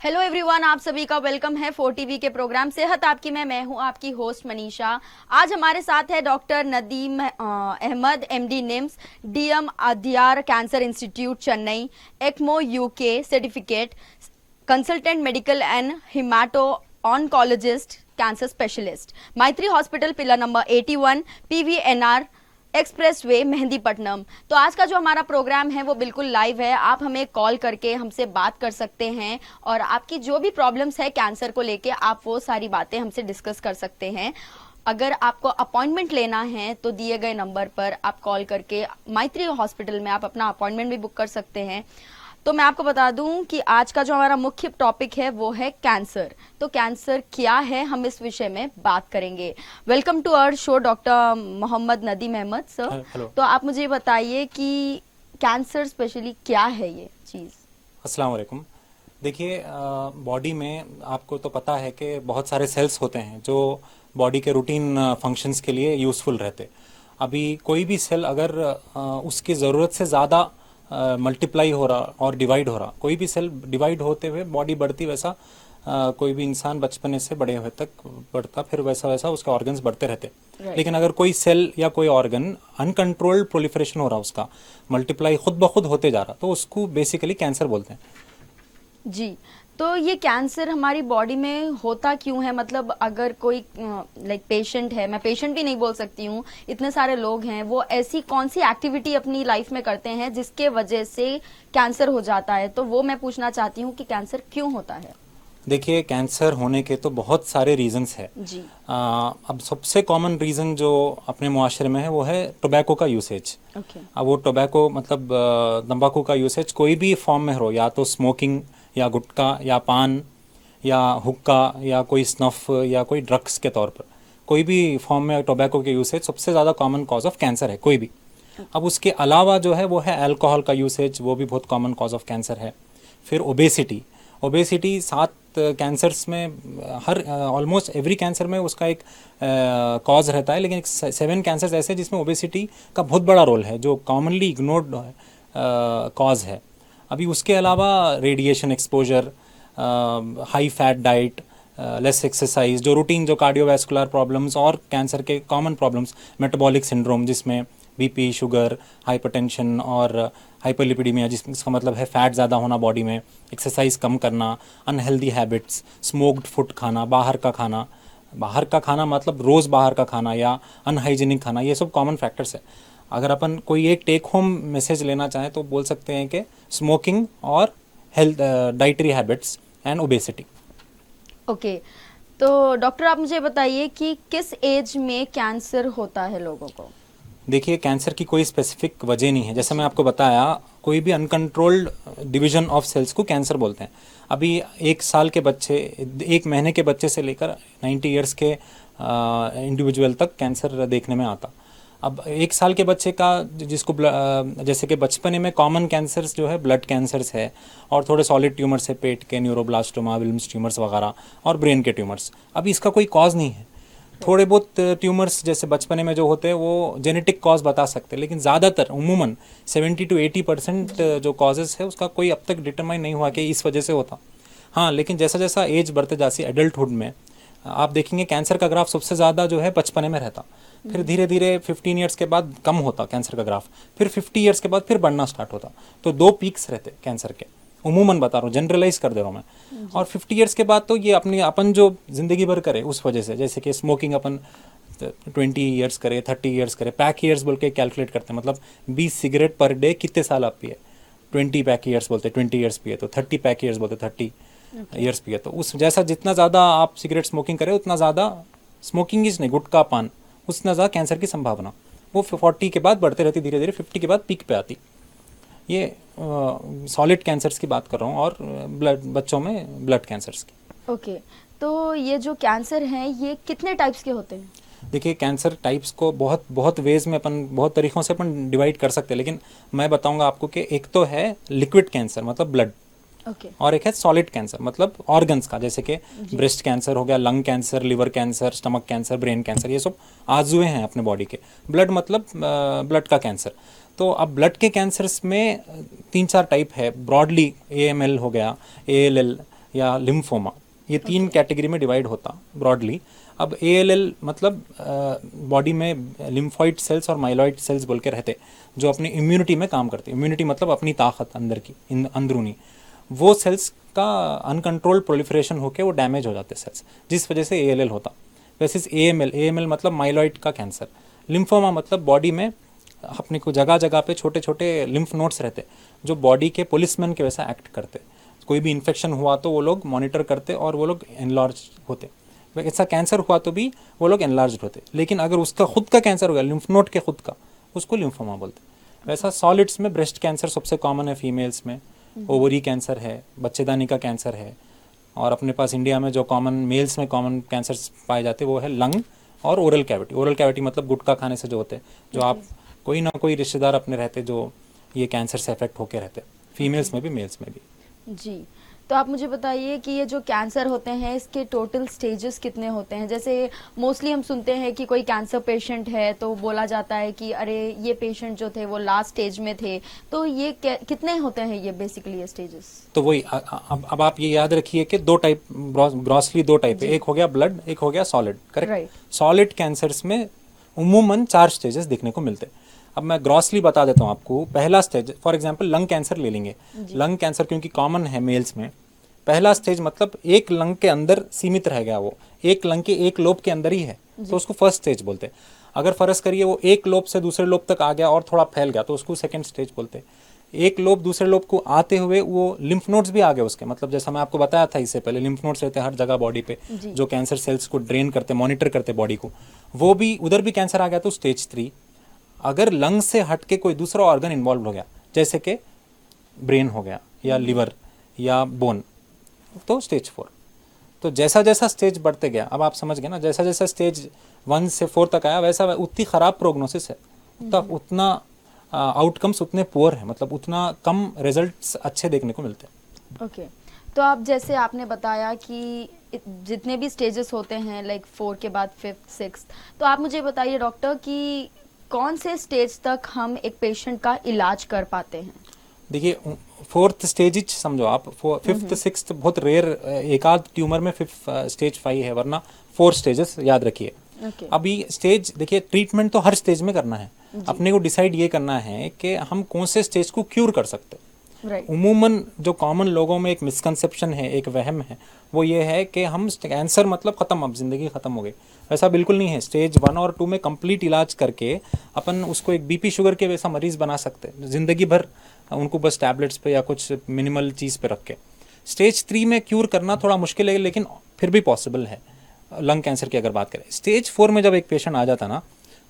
Hello everyone, आप सभी का वेलकम है 4 टीवी के प्रोग्राम सेहत आपकी में। मैं हूं आपकी होस्ट मनीषा। आज हमारे साथ है doctor Nadeem Ahmed, MD NIMS, DM Adyar cancer institute Chennai, ECMO UK certificate, consultant medical and hemato oncologist, cancer specialist, Maitri hospital, pillar number 81, PVNR express way, Mehdipatnam. तो आज का जो हमारा प्रोग्राम है वो बिल्कुल लाइव है। आप हमें कॉल करके हमसे बात कर सकते हैं और आपकी जो भी प्रॉब्लम्स है कैंसर को लेके आप वो सारी बातें हमसे डिस्कस कर सकते हैं। अगर आपको अपॉइंटमेंट लेना है तो दिए गए नंबर पर आप कॉल करके मैत्री हॉस्पिटल में आप अपना अपॉइंटमेंट भी बुक कर सकते हैं। तो मैं आपको बता दूं कि आज का जो हमारा मुख्य टॉपिक है वो है कैंसर। तो कैंसर क्या है, हम इस विषय में बात करेंगे। Welcome to our show doctor Mohammad Nadeem Ahmed sir. Hello. तो आप मुझे बताइए कि कैंसर स्पेशली क्या है ये चीज़। अस्सलाम वालेकुम। देखिए, बॉडी में आपको तो पता है कि बहुत सारे सेल्स होते हैं जो बॉडी के रूटीन फंक्शंस के लिए यूज़फुल रहते। अभी कोई भी सेल अगर उसकी ज़रूरत से ज़्यादा मल्टीप्लाई हो रहा और डिवाइड हो रहा, कोई भी सेल डिवाइड होते हुए बॉडी बढ़ती, वैसा कोई भी इंसान बचपने से बड़े हुए तक बढ़ता, फिर वैसा वैसा उसके ऑर्गन्स बढ़ते रहते। लेकिन अगर कोई सेल या कोई ऑर्गन अनकंट्रोल्ड प्रोलिफरेशन हो रहा, उसका मल्टीप्लाई खुद ब खुद होते जा रहा, तो उसको बेसिकली कैंसर बोलते हैं। जी, तो ये कैंसर हमारी बॉडी में होता क्यों है? मतलब अगर कोई लाइक पेशेंट है, मैं पेशेंट भी नहीं बोल सकती हूँ, इतने सारे लोग हैं, वो ऐसी कौन सी एक्टिविटी अपनी लाइफ में करते हैं जिसके वजह से कैंसर हो जाता है? तो वो मैं पूछना चाहती हूँ कि कैंसर क्यों होता है। देखिए, कैंसर होने के तो बहुत सारे रीजंस है। जी। अब सबसे कॉमन रीजन जो अपने मुआशरे में है वो है टोबैको का यूसेज। ओके। अब वो टोबैको मतलब तंबाकू का यूसेज कोई भी फॉर्म में हो, या तो स्मोकिंग या गुटखा या पान या हुक्का या कोई स्नफ या कोई ड्रग्स के तौर पर, कोई भी फॉर्म में टोबैको के यूसेज सबसे ज़्यादा कॉमन कॉज ऑफ कैंसर है कोई भी। अब उसके अलावा जो है वो है अल्कोहल का यूसेज, वो भी बहुत कॉमन कॉज ऑफ कैंसर है। फिर ओबेसिटी, ओबेसिटी 7 कैंसर्स में, हर ऑलमोस्ट एवरी कैंसर में उसका एक कॉज रहता है, लेकिन 7 कैंसर्स ऐसे जिसमें ओबेसिटी का बहुत बड़ा रोल है, जो कॉमनली इग्नोर्ड कॉज है। अभी उसके अलावा radiation exposure, high fat diet, less exercise, जो रूटीन जो कार्डियोवैस्कुलर प्रॉब्लम्स और कैंसर के कॉमन प्रॉब्लम्स, मेटाबॉलिक सिंड्रोम जिसमें बीपी, शुगर, हाइपरटेंशन और हाइपरलिपिडीमिया, जिसका मतलब है फैट ज़्यादा होना बॉडी में, एक्सरसाइज कम करना, अनहेल्दी हैबिट्स, स्मोक्ड फूड खाना, बाहर का खाना मतलब रोज़ बाहर का खाना या अनहाइजीनिक खाना, ये सब कॉमन फैक्टर्स है। अगर अपन कोई एक टेक होम मैसेज लेना चाहें तो बोल सकते हैं कि स्मोकिंग और health, dietary habits and obesity. Okay, तो डॉक्टर आप मुझे बताइए कि किस एज में कैंसर होता है लोगों को? देखिए, कैंसर की कोई स्पेसिफिक वजह नहीं है। जैसे मैं आपको बताया, कोई भी अनकंट्रोल्ड डिवीजन ऑफ सेल्स को कैंसर बोलते हैं। अभी 1 साल के बच्चे, 1 महीने के बच्चे से लेकर 90 ईयर्स के इंडिविजुअल तक कैंसर देखने में आता। अब 1 साल के बच्चे का जिसको जैसे कि बचपने में कॉमन कैंसर्स जो है ब्लड कैंसर्स है, और थोड़े सॉलिड ट्यूमर्स है, पेट के न्यूरोब्लास्टोमा, विल्म्स ट्यूमर्स वगैरह, और ब्रेन के ट्यूमर्स। अभी इसका कोई कॉज नहीं है। थोड़े बहुत ट्यूमर्स जैसे बचपने में जो होते हैं वो जेनेटिक कॉज बता सकते हैं, लेकिन ज़्यादातर उमूमन 70 to 80% जो कॉजेज़ है उसका कोई अब तक डिटरमाइन नहीं हुआ कि इस वजह से होता। हाँ, लेकिन जैसा जैसा एज बढ़ते जाती है, एडल्टहुड में आप देखेंगे कैंसर का ग्राफ सबसे ज़्यादा जो है बचपने में रहता, फिर धीरे धीरे 15 ईयर्स के बाद कम होता कैंसर का ग्राफ, फिर 50 ईयर्स के बाद फिर बढ़ना स्टार्ट होता। तो 2 पीक्स रहते कैंसर के, उमूमन बता रहा हूँ, जनरलाइज कर दे रहा हूँ मैं। और 50 ईयर्स के बाद तो ये अपन जो ज़िंदगी भर करे उस वजह से, जैसे कि स्मोकिंग अपन 20 ईयर्स करे, 30 ईयर्स करे, पैक ईयर्स बोल के कैलकुलेट करते हैं, मतलब 20 सिगरेट पर डे कितने साल आप पिए, 20 पैक ईयर्स बोलते हैं, 20 ईयर्स पिए तो 30 पैक ईयर्स बोलते हैं, 30 ईयर्स पिए। तो उस जैसा जितना ज़्यादा आप सिगरेट स्मोकिंग करें उतना ज़्यादा, स्मोकिंग इज नहीं, गुटखा पान, उतना ज़्यादा कैंसर की संभावना वो 40 के बाद बढ़ते रहती, धीरे धीरे 50 के बाद पीक पे आती। ये सॉलिड कैंसर्स की बात कर रहा हूँ, और ब्लड, बच्चों में ब्लड कैंसर्स की। ओके, तो ये जो कैंसर हैं ये कितने टाइप्स के होते हैं? देखिए, कैंसर टाइप्स को बहुत बहुत वेज में अपन, बहुत तरीक़ों से अपन डिवाइड कर सकते हैं, लेकिन मैं बताऊंगा आपको कि एक तो है लिक्विड कैंसर मतलब ब्लड, ओके। और एक है सॉलिड कैंसर मतलब ऑर्गन्स का, जैसे कि ब्रेस्ट कैंसर हो गया, lung cancer, liver cancer, stomach cancer, brain cancer, ये सब आजुए हैं अपने बॉडी के। ब्लड मतलब ब्लड का कैंसर। तो अब ब्लड के कैंसर्स में 3-4 टाइप है ब्रॉडली। AML हो गया, ALL, या लिम्फोमा, ये 3 कैटेगरी में डिवाइड होता ब्रॉडली। अब ALL मतलब बॉडी में लिम्फॉइड सेल्स और माइलॉइड सेल्स बोल के रहते, जो अपनी इम्यूनिटी में काम करते। इम्यूनिटी मतलब अपनी ताकत अंदर की, अंदरूनी, वो सेल्स का अनकंट्रोल्ड प्रोलिफरेशन होकर वो डैमेज हो जाते सेल्स, जिस वजह से ALL होता। वैसे AML मतलब माइलॉइड का कैंसर। लिम्फोमा मतलब बॉडी में अपने को जगह जगह पे छोटे छोटे लिम्फ नोड्स रहते, जो बॉडी के पुलिसमैन के वैसा एक्ट करते। कोई भी इन्फेक्शन हुआ तो वो लोग मॉनिटर करते और वो लोग एनलार्ज होते। ऐसा कैंसर हुआ तो भी वो लोग एनलार्ज होते। लेकिन अगर उसका खुद का कैंसर हो गया, लिम्फ नोड के खुद का, उसको लिम्फोमा बोलते। वैसा सॉलिड्स में ब्रेस्ट कैंसर सबसे कॉमन है फीमेल्स में, ओवरी कैंसर है, बच्चेदानी का कैंसर है, और अपने पास इंडिया में जो कॉमन मेल्स में कॉमन कैंसर्स पाए जाते हैं वो है लंग और ओरल कैविटी। ओरल कैविटी मतलब गुटखा खाने से जो होते हैं, जो आप कोई ना कोई रिश्तेदार अपने रहते जो ये कैंसर से अफेक्ट होके रहते, फीमेल्स में भी मेल्स में भी। जी, तो आप मुझे बताइए कि ये जो कैंसर होते हैं इसके टोटल स्टेजेस कितने होते हैं? जैसे मोस्टली हम सुनते हैं कि कोई कैंसर पेशेंट है तो बोला जाता है कि अरे ये पेशेंट जो थे वो लास्ट स्टेज में थे, तो ये कितने होते हैं ये बेसिकली ये स्टेजेस? तो वही अब आप ये याद रखिए कि 2 टाइप, ग्रॉसली 2 टाइप है, एक हो गया ब्लड, एक हो गया सॉलिड, करेक्ट? सॉलिड कैंसर्स में उमूमन 4 स्टेजेस देखने को मिलते हैं। अब मैं ग्रॉसली बता देता हूँ आपको। पहला stage for example lung cancer ले लेंगे। लंग कैंसर क्योंकि कॉमन है मेल्स में, पहला स्टेज मतलब एक लंग के अंदर सीमित रह गया, वो एक लंग के एक लोब के अंदर ही है, तो उसको फर्स्ट स्टेज बोलते हैं। अगर फर्ज करिए वो एक लोब से दूसरे लोब तक आ गया और थोड़ा फैल गया तो उसको सेकंड स्टेज बोलते हैं। एक लोब दूसरे लोब को आते हुए वो लिम्फ नोड्स भी आ गए उसके, मतलब जैसा मैं आपको बताया था इससे पहले, लिम्फ नोड्स रहते हैं हर जगह बॉडी पे जो कैंसर सेल्स को ड्रेन करते, मॉनिटर करते बॉडी को, वो भी उधर भी कैंसर आ गया तो स्टेज 3। अगर लंग से हट के कोई दूसरा ऑर्गन इन्वॉल्व हो गया, जैसे कि ब्रेन हो गया या लिवर या बोन, तो स्टेज 4। तो जैसा जैसा स्टेज बढ़ते गया, अब आप समझ गए ना, जैसा जैसा स्टेज 1 से 4 तक आया वैसा उतनी खराब प्रोग्नोसिस है, उतना आउटकम्स उतने पुअर है, मतलब उतना कम रिजल्ट्स अच्छे देखने को मिलते हैं। ओके, तो आप जैसे आपने बताया कि जितने भी स्टेजेस होते हैं लाइक 4 के बाद 5th 6th, तो आप मुझे बताइए डॉक्टर कि कौन से स्टेज तक हम एक पेशेंट का इलाज कर पाते हैं? देखिए 4th स्टेज समझो आप, 5th 6th बहुत रेयर, एक आध ट्यूमर में 5th स्टेज 5 है, वरना 4 स्टेजेस याद रखिए। अभी स्टेज देखिए, ट्रीटमेंट तो हर स्टेज में करना है, अपने को डिसाइड ये करना है कि हम कौन से स्टेज को क्यूर कर सकते हैं। उमूमन जो कॉमन लोगों में एक मिसकंसेप्शन है, एक वहम है, वो ये है कि हम कैंसर मतलब खत्म, अब जिंदगी खत्म हो गई, वैसा बिल्कुल नहीं है। स्टेज 1 और 2 में कंप्लीट इलाज करके अपन उसको एक BP शुगर के वैसा मरीज बना सकते हैं, जिंदगी भर उनको बस टैबलेट्स पे या कुछ मिनिमल चीज़ पे रख के। स्टेज 3 में क्यूर करना थोड़ा मुश्किल है, लेकिन फिर भी पॉसिबल है लंग कैंसर की अगर बात करें। स्टेज 4 में जब एक पेशेंट आ जाता ना,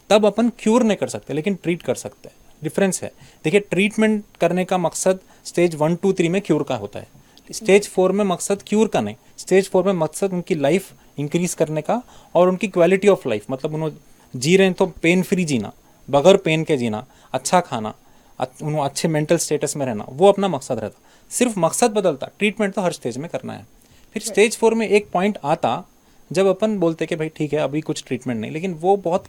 तब अपन क्यूर नहीं कर सकते लेकिन ट्रीट कर सकते हैं, डिफरेंस है। देखिए ट्रीटमेंट करने का मकसद स्टेज 1, 2, 3 में क्यूर का होता है, स्टेज 4 में मकसद क्यूर का नहीं, स्टेज 4 में मकसद उनकी लाइफ इंक्रीज करने का और उनकी क्वालिटी ऑफ लाइफ, मतलब उन्होंने जी रहे हैं तो पेन फ्री जीना, बगैर पेन के जीना, अच्छा खाना, उन्होंने अच्छे मेंटल स्टेटस में रहना, वो अपना मकसद रहता। सिर्फ मकसद बदलता, ट्रीटमेंट तो हर स्टेज में करना है। फिर स्टेज 4 में एक पॉइंट आता जब अपन बोलते कि भाई ठीक है अभी कुछ ट्रीटमेंट नहीं, लेकिन वो बहुत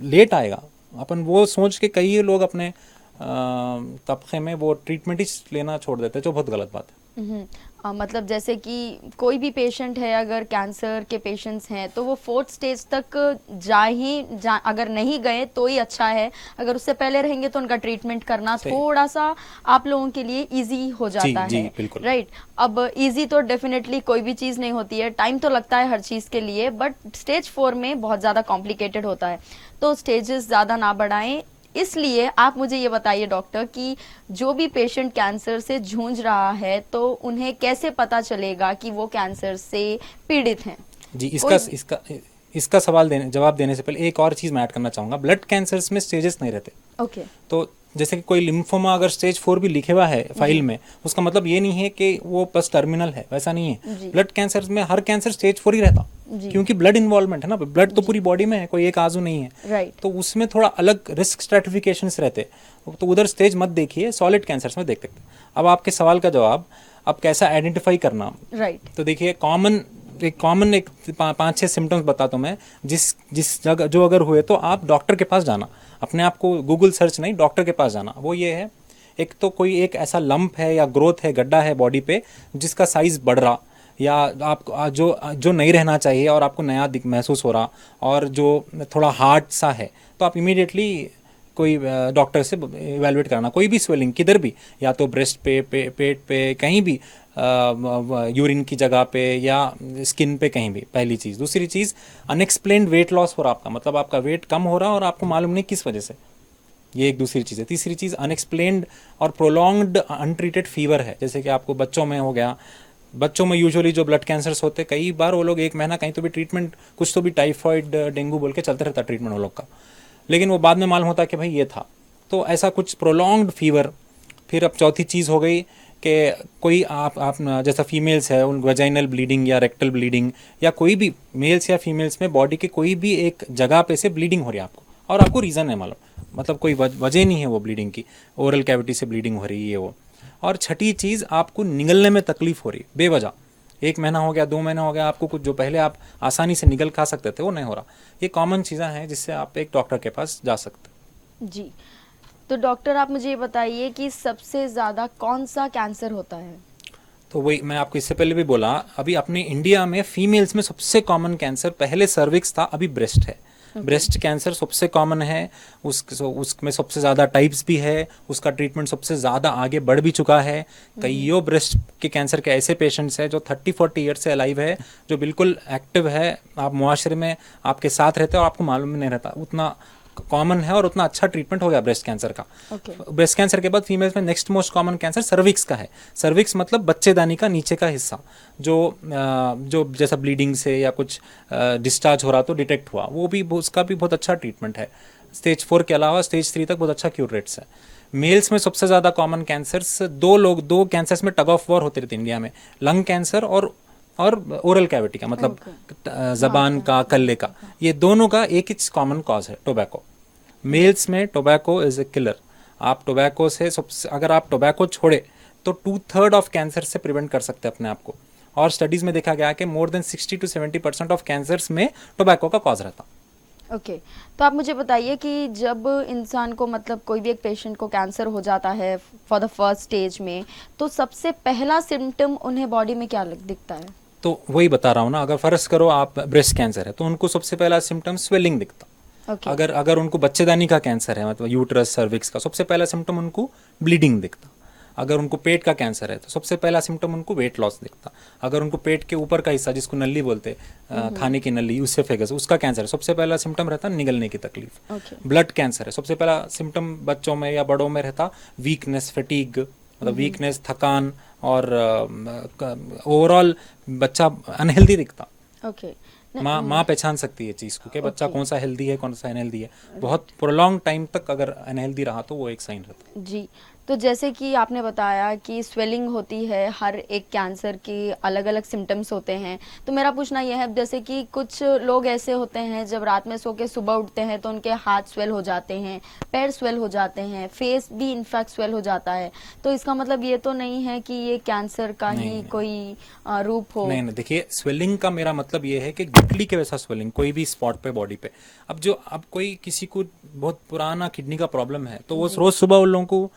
लेट आएगा। अपन वो सोच के कई लोग अपने तबके में वो ट्रीटमेंट ही लेना छोड़ देते हैं, जो बहुत गलत बात है। मतलब जैसे कि कोई भी पेशेंट है, अगर कैंसर के पेशेंट्स हैं तो वो 4th स्टेज तक अगर नहीं गए तो ही अच्छा है, अगर उससे पहले रहेंगे तो उनका ट्रीटमेंट करना थोड़ा सा आप लोगों के लिए इजी हो जाता है, राइट? अब इजी तो डेफिनेटली कोई भी चीज़ नहीं होती है, टाइम तो लगता है हर चीज़ के लिए, बट स्टेज 4 में बहुत ज़्यादा कॉम्प्लिकेटेड होता है, तो स्टेजेस ज़्यादा ना बढ़ाएं। इसलिए आप मुझे ये बताइए डॉक्टर कि जो भी पेशेंट कैंसर से जूझ रहा है तो उन्हें कैसे पता चलेगा कि वो कैंसर से पीड़ित हैं? जी, इसका जवाब देने से पहले एक और चीज मैं ऐड करना चाहूंगा। ब्लड कैंसर्स में स्टेजेस नहीं रहते। ओके। तो जैसे कि कोई लिम्फोमा अगर स्टेज 4 भी लिखे हुआ है फाइल में, उसका मतलब ये नहीं है कि वो बस टर्मिनल है, वैसा नहीं है। ब्लड कैंसर में हर कैंसर स्टेज 4 ही रहता, क्योंकि ब्लड इन्वॉल्वमेंट है ना, ब्लड तो पूरी बॉडी में है, कोई एक आजू नहीं है, राइट। तो उसमें थोड़ा अलग रिस्क स्ट्रेटिफिकेशंस रहते, तो उधर स्टेज मत देखिए, सॉलिड कैंसर्स में देख सकते। अब आपके सवाल का जवाब, अब कैसा आइडेंटिफाई करना, राइट। तो देखिए कॉमन 5-6 सिम्टम्स बताता हूँ मैं, जिस जगह जो अगर हुए तो आप डॉक्टर के पास जाना, अपने आप को गूगल सर्च नहीं, डॉक्टर के पास जाना। वो ये है एक तो कोई एक ऐसा लंप है या ग्रोथ है, गड्ढा है बॉडी पे जिसका साइज बढ़ रहा, या आपको जो जो नहीं रहना चाहिए और आपको नया महसूस हो रहा, और जो थोड़ा हार्ड सा है, तो आप इमीडिएटली कोई डॉक्टर से इवेलुएट कराना। कोई भी स्वेलिंग किधर भी, या तो ब्रेस्ट पे, पेट पे, कहीं भी, यूरिन की जगह पे या स्किन पे, कहीं भी, पहली चीज़। दूसरी चीज़, अनएक्सप्लेन्ड वेट लॉस हो रहा आपका, मतलब आपका वेट कम हो रहा और आपको मालूम नहीं किस वजह से, ये एक दूसरी चीज़ है। तीसरी चीज़, अनएक्सप्लेन्ड और प्रोलॉन्ग्ड अनट्रीटेड फीवर है, जैसे कि आपको बच्चों में हो गया। बच्चों में यूजुअली जो ब्लड कैंसर्स होते हैं, कई बार वो लोग 1 महीना कहीं तो भी ट्रीटमेंट, कुछ तो भी टाइफाइड, डेंगू बोल के चलते रहता ट्रीटमेंट वो लोग का, लेकिन वो बाद में मालूम होता कि भाई ये था। तो ऐसा कुछ प्रोलॉन्ग्ड फीवर। फिर अब चौथी चीज़ हो गई कि कोई आप जैसा फीमेल्स है, उन वेजाइनल ब्लीडिंग या रेक्टल ब्लीडिंग, या कोई भी मेल्स या फीमेल्स में बॉडी के कोई भी एक जगह पे से ब्लीडिंग हो रही है आपको, और आपको रीज़न है मालूम, मतलब कोई वजह नहीं है वो ब्लीडिंग की, ओरल कैविटी से ब्लीडिंग हो रही है वो। और छठी चीज़, आपको निगलने में तकलीफ हो रही बेवजह, 1 महीना हो गया, 2 महीना हो गया, आपको कुछ जो पहले आप आसानी से निगल खा सकते थे वो नहीं हो रहा। ये कॉमन चीज़ें हैं जिससे आप एक डॉक्टर के पास जा सकते। जी, तो डॉक्टर आप मुझे ये बताइए कि सबसे ज़्यादा कौन सा कैंसर होता है? तो वही मैं आपको इससे पहले भी बोला, अभी अपने इंडिया में फीमेल्स में सबसे कॉमन कैंसर पहले सर्विक्स था, अभी ब्रेस्ट है। ब्रेस्ट कैंसर सबसे कॉमन है, उसमें सबसे ज़्यादा टाइप्स भी है, उसका ट्रीटमेंट सबसे ज़्यादा आगे बढ़ भी चुका है। कईयों ब्रेस्ट के कैंसर के ऐसे पेशेंट्स हैं जो 30-40 ईयर से अलाइव है, जो बिल्कुल एक्टिव है, आप मुआशरे में आपके साथ रहते हैं और आपको मालूम भी नहीं रहता। उतना कॉमन है और उतना अच्छा ट्रीटमेंट हो गया ब्रेस्ट कैंसर का। ब्रेस्ट कैंसर के बाद फीमेल्स में next most common cancer cervix का है। सर्विक्स मतलब बच्चेदानी का नीचे का हिस्सा, जो जैसा ब्लीडिंग से या कुछ डिस्चार्ज हो रहा तो डिटेक्ट हुआ, वो भी उसका भी बहुत अच्छा ट्रीटमेंट है। स्टेज 4 के अलावा स्टेज 3 तक बहुत अच्छा क्यूर रेट्स है। मेल्स में सबसे ज़्यादा कॉमन कैंसर्स दो कैंसर्स में टग ऑफ वॉर होते रहते इंडिया में, लंग कैंसर और ओरल कैविटी का, मतलब जबान का, कल्ले का, ये दोनों का एक ही कॉमन कॉज है, टोबैको। मेल्स में टोबैको इज ए किलर। आप टोबैको से अगर आप टोबैको छोड़े तो 2/3 ऑफ कैंसर से प्रिवेंट कर सकते हैं अपने आप को। और स्टडीज में देखा गया कि more than 60 to 70% of cancers में टोबैको का कॉज रहता। ओके, तो आप मुझे बताइए कि जब इंसान को, मतलब कोई भी एक पेशेंट को कैंसर हो जाता है फॉर द फर्स्ट स्टेज में, तो सबसे पहला सिम्टम उन्हें बॉडी में क्या दिखता है? तो वही बता रहा हूँ ना, अगर फर्ज करो आप ब्रेस्ट कैंसर है तो उनको सबसे पहला सिम्टम स्वेलिंग दिखता। अगर उनको बच्चेदानी का कैंसर है, मतलब यूट्रस सर्विक्स का, सबसे पहला सिम्टम उनको ब्लीडिंग दिखता। अगर उनको पेट का कैंसर है तो सबसे पहला सिम्टम उनको वेट लॉस दिखता। अगर उनको पेट के ऊपर का हिस्सा, जिसको नली बोलते, खाने की नली, यूसेफेगस, उसका कैंसर है, सबसे पहला सिम्टम रहता निगलने की तकलीफ। ब्लड कैंसर है, सबसे पहला सिम्टम बच्चों में या बड़ों में रहता वीकनेस, फटीग, मतलब वीकनेस, थकान, और ओवरऑल बच्चा अनहेल्दी दिखता। माँ पहचान सकती है चीज़ को कि बच्चा कौन सा हेल्दी है, कौन सा अनहेल्दी है। बहुत प्रोलॉन्ग टाइम तक अगर अनहेल्दी रहा तो वो एक साइन रहता है। जी, तो जैसे कि आपने बताया कि स्वेलिंग होती है, हर एक कैंसर के अलग अलग सिम्टम्स होते हैं। तो मेरा पूछना यह है, जैसे कि कुछ लोग ऐसे होते हैं जब रात में सो के सुबह उठते हैं तो उनके हाथ स्वेल हो जाते हैं, पैर स्वेल हो जाते हैं, फेस भी इनफैक्ट स्वेल हो जाता है। तो इसका मतलब ये तो नहीं है कि ये कैंसर का ही कोई रूप हो? नहीं, देखिए, स्वेलिंग का मेरा मतलब ये है कि गुठली के वैसा स्वेलिंग कोई भी स्पॉट पे बॉडी पे। अब कोई किसी को बहुत पुराना किडनी का प्रॉब्लम है तो वो रोज सुबह उन लोगों को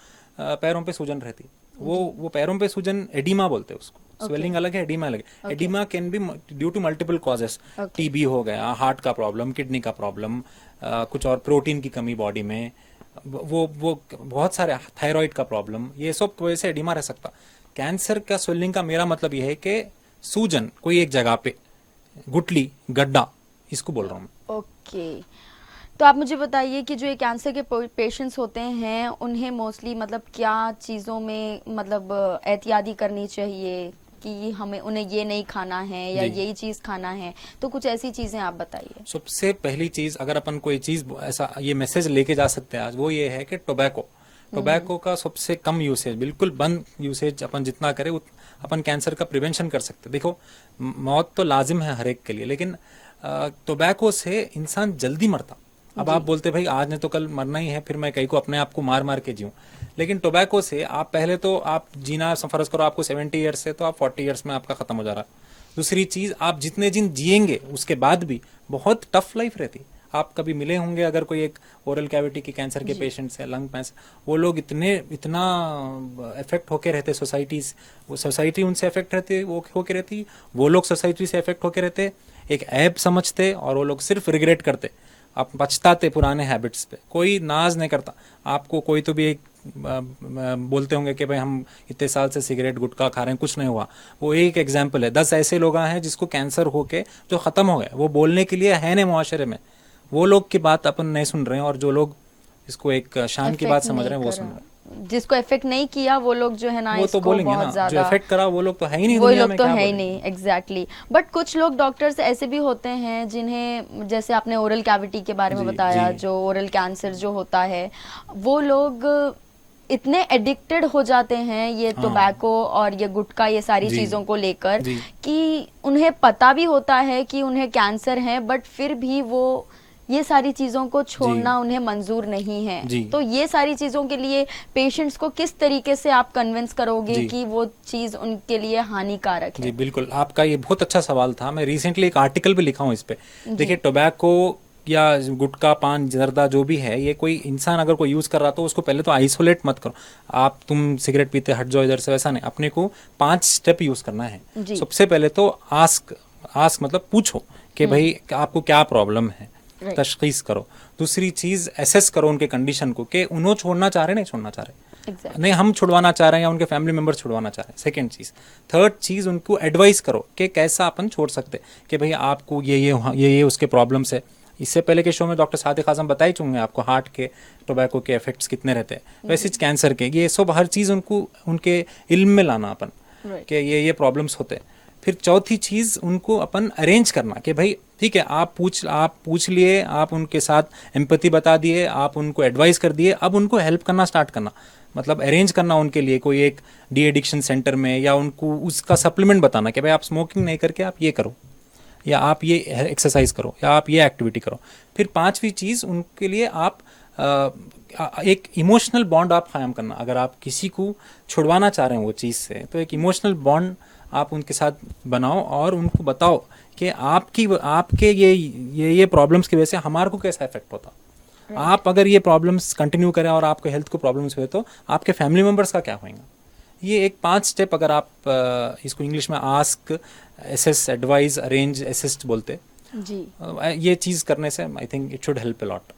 पैरों पे सूजन रहती, वो पैरों पे सूजन एडिमा बोलते हैं उसको। स्वेलिंग अलग है, एडिमा अलग है। Edema can be due to multiple causes, TB हो गया, हार्ट का प्रॉब्लम, किडनी का प्रॉब्लम, कुछ और प्रोटीन की कमी बॉडी में, वो बहुत सारे, थायराइड का प्रॉब्लम, ये सब वजह से एडिमा रह सकता। कैंसर का स्वेलिंग का मेरा मतलब ये है कि सूजन कोई एक जगह पे, गुठली, गड्ढा, इसको बोल रहा हूँ। ओके, तो आप मुझे बताइए कि जो ये कैंसर के पेशेंट्स होते हैं उन्हें मोस्टली मतलब क्या चीज़ों में मतलब एहतियाती करनी चाहिए कि हमें उन्हें ये नहीं खाना है या यही चीज़ खाना है? तो कुछ ऐसी चीज़ें आप बताइए। सबसे पहली चीज़, अगर अपन कोई चीज़ ऐसा ये मैसेज लेके जा सकते हैं आज, वो ये है कि टोबैको का सबसे कम यूसेज, बिल्कुल बंद यूसेज अपन जितना करें अपन कैंसर का प्रिवेंशन कर सकते हैं। देखो, मौत तो लाजिम है हर एक के लिए, लेकिन टोबैको से इंसान जल्दी मरता। अब आप बोलते भाई आज नहीं तो कल मरना ही है, फिर मैं कहीं को अपने आप को मार मार के जीऊं, लेकिन टोबैको से आप पहले तो आप जीना फर्ज करो आपको 70 ईयर्स से, तो आप 40 ईयर्स में आपका खत्म हो जा रहा है। दूसरी चीज, आप जितने दिन जिएंगे उसके बाद भी बहुत टफ लाइफ रहती। आप कभी मिले होंगे अगर कोई एक ओरल कैविटी की कैंसर के पेशेंट्स है, लंग कैंसर, वो लोग इतना इफेक्ट होके रहते सोसाइटी, वो सोसाइटी उनसे इफेक्ट रहती, वो होके रहती, वो लोग सोसाइटी से इफेक्ट होके रहते, एक ऐब समझते और वो लोग सिर्फ रिग्रेट करते, आप पछताते पुराने हैबिट्स पे, कोई नाज नहीं करता आपको। कोई तो भी एक बोलते होंगे कि भाई हम इतने साल से सिगरेट गुटखा खा रहे हैं, कुछ नहीं हुआ, वो एक एग्जाम्पल है। 10 ऐसे लोग हैं जिसको कैंसर होके जो ख़त्म हो गए, वो बोलने के लिए है नहीं मुआशरे में, वो लोग की बात अपन नहीं सुन रहे हैं, और जो लोग इसको एक शान की बात समझ रहे हैं वो सुन रहे हैं। जिसको इफेक्ट नहीं किया वो लोग जो है ना वो तो इसको बोलेंगे बहुत ना, ज्यादा, जो इफेक्ट करा वो लोग तो है ही नहीं, वो दुनिया लोग में तो क्या है ही बोलेंगे। नहीं, एग्जैक्टली। बट कुछ लोग डॉक्टर्स ऐसे भी होते हैं जिन्हें, जैसे आपने ओरल कैविटी के बारे में जी, बताया, जी। जो ओरल कैंसर जो होता है, वो लोग इतने एडिक्टेड हो जाते हैं ये हाँ। टोबैको और ये गुटखा, ये सारी जी, चीजों को लेकर, जी। कि उन्हें पता भी होता है कि उन्हें कैंसर है, बट फिर भी वो ये सारी चीजों को छोड़ना उन्हें मंजूर नहीं है। जी। तो ये सारी चीजों के लिए पेशेंट्स को किस तरीके से आप कन्विंस करोगे जी। कि वो चीज उनके लिए हानिकारक जी है? बिल्कुल, आपका ये बहुत अच्छा सवाल था। मैं रिसेंटली एक आर्टिकल भी लिखा हूँ इस पे। देखिए, टोबैको या गुटखा, पान, जर्दा जो भी है, ये कोई इंसान अगर कोई यूज कर रहा तो उसको पहले तो आइसोलेट मत करो। आप तुम सिगरेट पीते हट जाओ इधर से, वैसा नहीं। अपने को 5 स्टेप यूज करना है। जी। सबसे पहले तो आस्क मतलब पूछो कि भाई आपको क्या प्रॉब्लम है, Right. तशखीस करो। दूसरी चीज एसेस करो उनके कंडीशन को, कि उन्होंने छोड़ना चाह रहे नहीं छोड़ना चाह रहे, Exactly. नहीं हम छुड़वाना चाह रहे हैं या उनके फैमिली मेंबर छुड़वाना चाह रहे हैं। सेकंड चीज। थर्ड चीज, उनको एडवाइस करो कि कैसा अपन छोड़ सकते, कि भाई आपको ये उसके प्रॉब्लम्स है। इससे पहले के शो में डॉक्टर सादिक आजम बता ही चुके आपको हार्ट के, टोबैको के इफेक्ट्स कितने रहते हैं, वैसे कैंसर के, ये सब हर चीज उनको उनके इल्म में लाना अपन, Right. कि ये प्रॉब्लम्स होते हैं। फिर चौथी चीज, उनको अपन अरेंज करना कि भाई ठीक है, आप पूछ लिए, आप उनके साथ एम्पैथी बता दिए, आप उनको एडवाइस कर दिए, अब उनको हेल्प करना स्टार्ट करना, मतलब अरेंज करना उनके लिए कोई एक डी एडिक्शन सेंटर में, या उनको उसका सप्लीमेंट बताना कि भाई आप स्मोकिंग नहीं करके आप ये करो, या आप ये एक्सरसाइज करो, या आप ये एक्टिविटी करो। फिर पांचवी चीज, उनके लिए आप एक इमोशनल बॉन्ड आप कायम करना। अगर आप किसी को छुड़वाना चाह रहे हैं वो चीज़ से, तो एक इमोशनल बॉन्ड आप उनके साथ बनाओ और उनको बताओ कि आपके ये प्रॉब्लम्स की वजह से हमारे को कैसा इफेक्ट होता। आप अगर ये प्रॉब्लम्स कंटिन्यू करें और आपको हेल्थ को प्रॉब्लम्स हुए, तो आपके फैमिली मेम्बर्स का क्या होएगा। ये एक 5 स्टेप, अगर आप इसको इंग्लिश में ask, assess, advise, arrange, assist बोलते, जी। ये चीज़ करने से I think it should help a lot.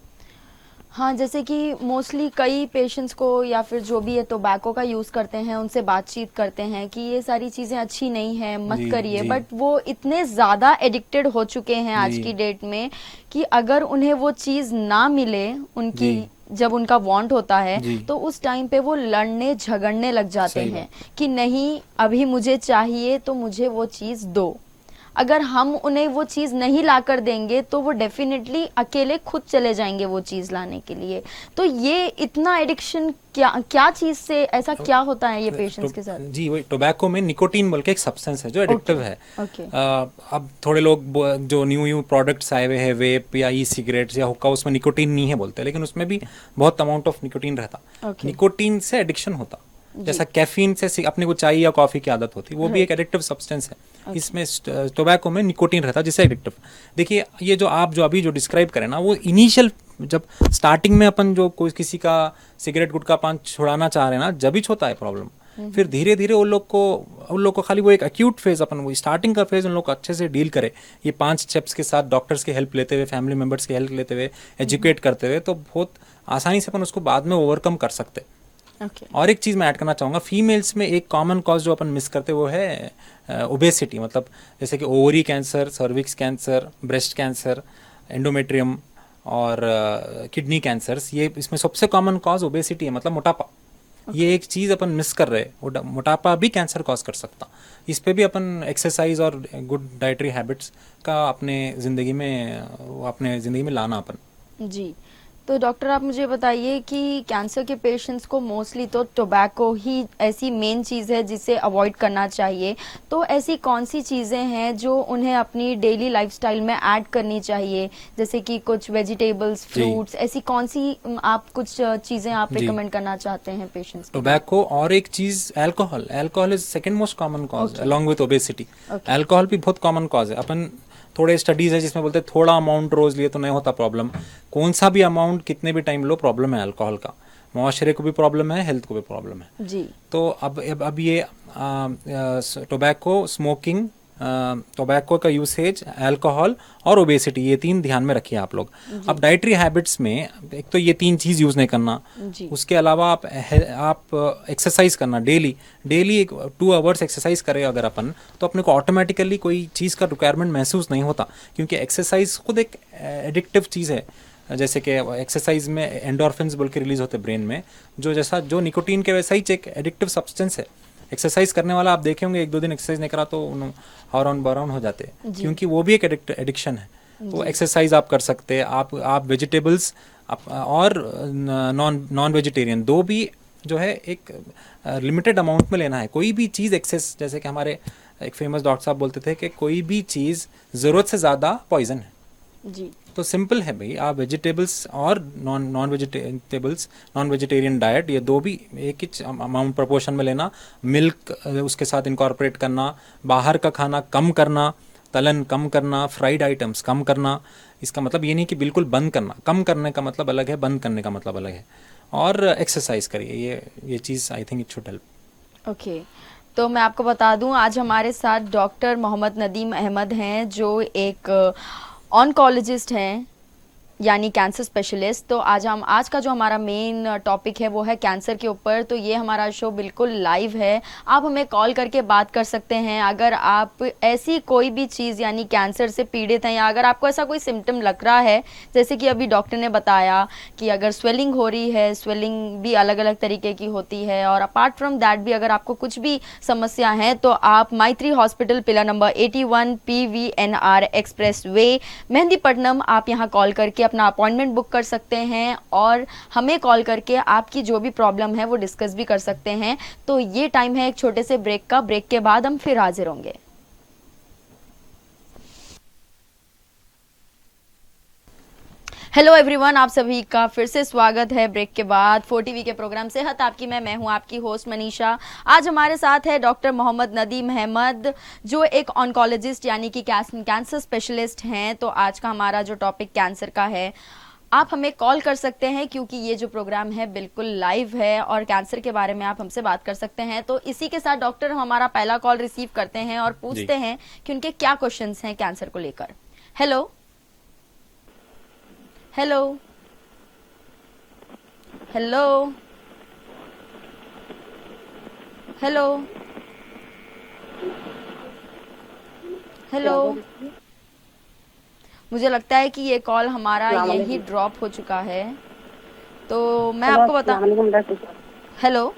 हाँ, जैसे कि मोस्टली कई पेशेंट्स को या फिर जो भी ये टोबैको का यूज करते हैं उनसे बातचीत करते हैं कि ये सारी चीजें अच्छी नहीं है, मत जी, करिए, जी। बट वो इतने ज्यादा एडिक्टेड हो चुके हैं आज जी। की डेट में कि अगर उन्हें वो चीज ना मिले, उनकी जी। जब उनका वांट होता है, जी। तो उस टाइम पे वो लड़ने झगड़ने लग जाते सही हैं कि नहीं, अभी मुझे चाहिए तो मुझे वो चीज दो। अगर हम उन्हें वो चीज नहीं ला कर देंगे तो वो डेफिनेटली अकेले खुद चले जाएंगे वो चीज लाने के लिए। तो ये इतना एडिक्शन क्या चीज से ऐसा क्या होता है ये पेशेंट्स के साथ? जी, वही टोबैको में निकोटीन बोल के एक सब्सटेंस है जो एडिक्टिव है। ओके। अब थोड़े लोग जो न्यू प्रोडक्ट्स आए हुए हैं, वेप या ई सिगरेट्स या हुक्का, उसमें निकोटीन नहीं है बोलते, लेकिन उसमें भी बहुत अमाउंट ऑफ निकोटीन रहता। Okay. निकोटीन से एडिक्शन होता, जैसा कैफीन से अपने को चाय या कॉफी की आदत होती, वो भी एक एडिक्टिव सब्सटेंस है। इसमें टोबैको में निकोटीन रहता जिससे एडिक्टिव। देखिए, ये जो आप अभी जो डिस्क्राइब करें ना, वो इनिशियल जब स्टार्टिंग में अपन जो कोई किसी का सिगरेट गुटखा पान छुड़ाना चाह रहे हैं ना, जब ही होता है प्रॉब्लम। फिर धीरे धीरे उन लोग को खाली वो एक एक्यूट फेज, अपन वो स्टार्टिंग का फेज उन लोग को अच्छे से डील करे, ये 5 स्टेप्स के साथ डॉक्टर्स की हेल्प लेते हुए, फैमिली मेंबर्स की हेल्प लेते हुए, एजुकेट करते हुए, तो बहुत आसानी से अपन उसको बाद में ओवरकम कर सकते। ओके। और एक चीज़ मैं ऐड करना चाहूँगा, फीमेल्स में एक कॉमन कॉज जो अपन मिस करते वो है ओबेसिटी, मतलब जैसे कि ovary cancer, cervix cancer, breast cancer, endometrium और किडनी कैंसर्स। ये इसमें सबसे कॉमन कॉज ओबेसिटी है, मतलब मोटापा। ये एक चीज़ अपन मिस कर रहे हैं, मोटापा भी कैंसर कॉज कर सकता। इस पे भी अपन एक्सरसाइज और गुड डाइटरी हैबिट्स का अपने ज़िंदगी में लाना अपन। जी। तो डॉक्टर, आप मुझे बताइए कि कैंसर के पेशेंट्स को मोस्टली तो टोबैको ही ऐसी मेन चीज़ है जिसे अवॉइड करना चाहिए। तो ऐसी कौन सी चीज़ें हैं जो उन्हें अपनी डेली लाइफस्टाइल में ऐड करनी चाहिए, जैसे कि कुछ वेजिटेबल्स, फ्रूट्स, ऐसी कौन सी आप कुछ चीज़ें आप रिकमेंड करना चाहते हैं पेशेंट्स को? टोबैको और एक चीज़ alcohol is second most common cause along with obesity. Alcohol भी बहुत कॉमन कॉज है। अपन थोड़े स्टडीज़ है जिसमें बोलते हैं थोड़ा अमाउंट रोज़ लिए तो नहीं होता प्रॉब्लम, कौन सा भी अमाउंट कितने भी टाइम लो प्रॉब्लम है अल्कोहल का, मुआशरे को भी प्रॉब्लम है, हेल्थ को भी प्रॉब्लम है। जी। तो अब ये टोबैको, स्मोकिंग, टोबैको का यूसेज, अल्कोहल और ओबेसिटी, ये 3 ध्यान में रखिए आप लोग। अब डाइटरी हैबिट्स में एक तो ये 3 चीज़ यूज़ नहीं करना, उसके अलावा आप एक्सरसाइज करना डेली। एक 2 आवर्स एक्सरसाइज करें अगर अपन, तो अपने को ऑटोमेटिकली कोई चीज़ का रिक्वायरमेंट महसूस नहीं होता, क्योंकि एक्सरसाइज खुद एक एडिक्टिव चीज़ है। जैसे कि एक्सरसाइज में एंडोर्फिन्स बोल के रिलीज होते हैं ब्रेन में, जो निकोटीन के वैसा ही एक एडिक्टिव सब्सटेंस है। एक्सरसाइज करने वाला आप देखे होंगे 1-2 दिन एक्सरसाइज नहीं करा तो हॉर्मोन बर्न हो जाते हैं, क्योंकि वो भी एक एडिक्शन है। तो एक्सरसाइज आप कर सकते हैं, आप वेजिटेबल्स और नॉन वेजिटेरियन, 2 भी जो है एक लिमिटेड अमाउंट में लेना है। कोई भी चीज़ एक्सेस, जैसे कि हमारे एक फेमस डॉक्टर साहब बोलते थे कि कोई भी चीज़ ज़रूरत से ज़्यादा पॉइजन है जी। तो सिंपल है भाई, आप वेजिटेबल्स और नॉन वेजिटेरियन डाइट, ये 2 भी एक ही अमाउंट प्रोपोर्शन में लेना। मिल्क उसके साथ इनकॉर्पोरेट करना, बाहर का खाना कम करना, तलन कम करना, फ्राइड आइटम्स कम करना। इसका मतलब ये नहीं कि बिल्कुल बंद करना, कम करने का मतलब अलग है, बंद करने का मतलब अलग है। और एक्सरसाइज करिए, ये चीज़ I think it should help. Okay, तो मैं आपको बता दूं आज हमारे साथ डॉक्टर मोहम्मद नदीम अहमद हैं, जो एक ऑन्कोलॉजिस्ट हैं, यानी कैंसर स्पेशलिस्ट। तो आज का जो हमारा मेन टॉपिक है वो है कैंसर के ऊपर। तो ये हमारा शो बिल्कुल लाइव है, आप हमें कॉल करके बात कर सकते हैं अगर आप ऐसी कोई भी चीज़ यानी कैंसर से पीड़ित हैं, या अगर आपको ऐसा कोई सिम्टम लग रहा है, जैसे कि अभी डॉक्टर ने बताया कि अगर स्वेलिंग हो रही है, स्वेलिंग भी अलग अलग तरीके की होती है, और अपार्ट फ्रॉम दैट भी अगर आपको कुछ भी समस्या है तो आप Maitri hospital, pillar number 81 PVNR express way, Mehdipatnam, आप यहाँ कॉल करके अपना अपॉइंटमेंट बुक कर सकते हैं और हमें कॉल करके आपकी जो भी प्रॉब्लम है वो डिस्कस भी कर सकते हैं। तो ये टाइम है एक छोटे से ब्रेक का, ब्रेक के बाद हम फिर हाजिर होंगे। हेलो एवरीवन, आप सभी का फिर से स्वागत है ब्रेक के बाद 4TV के प्रोग्राम सेहत आपकी में। मैं हूं आपकी होस्ट मनीषा। आज हमारे साथ है डॉक्टर मोहम्मद नदीम अहमद, जो एक ऑन्कोलॉजिस्ट यानी कि कैंसर स्पेशलिस्ट हैं। तो आज का हमारा जो टॉपिक कैंसर का है, आप हमें कॉल कर सकते हैं क्योंकि ये जो प्रोग्राम है बिल्कुल लाइव है और कैंसर के बारे में आप हमसे बात कर सकते हैं। तो इसी के साथ डॉक्टर हमारा पहला कॉल रिसीव करते हैं और पूछते हैं कि उनके क्या क्वेश्चंस हैं कैंसर को लेकर। Hello hello hello hello hello, मुझे लगता है कि ये कॉल हमारा यही ड्रॉप हो चुका है। तो मैं आपको बता, हेलो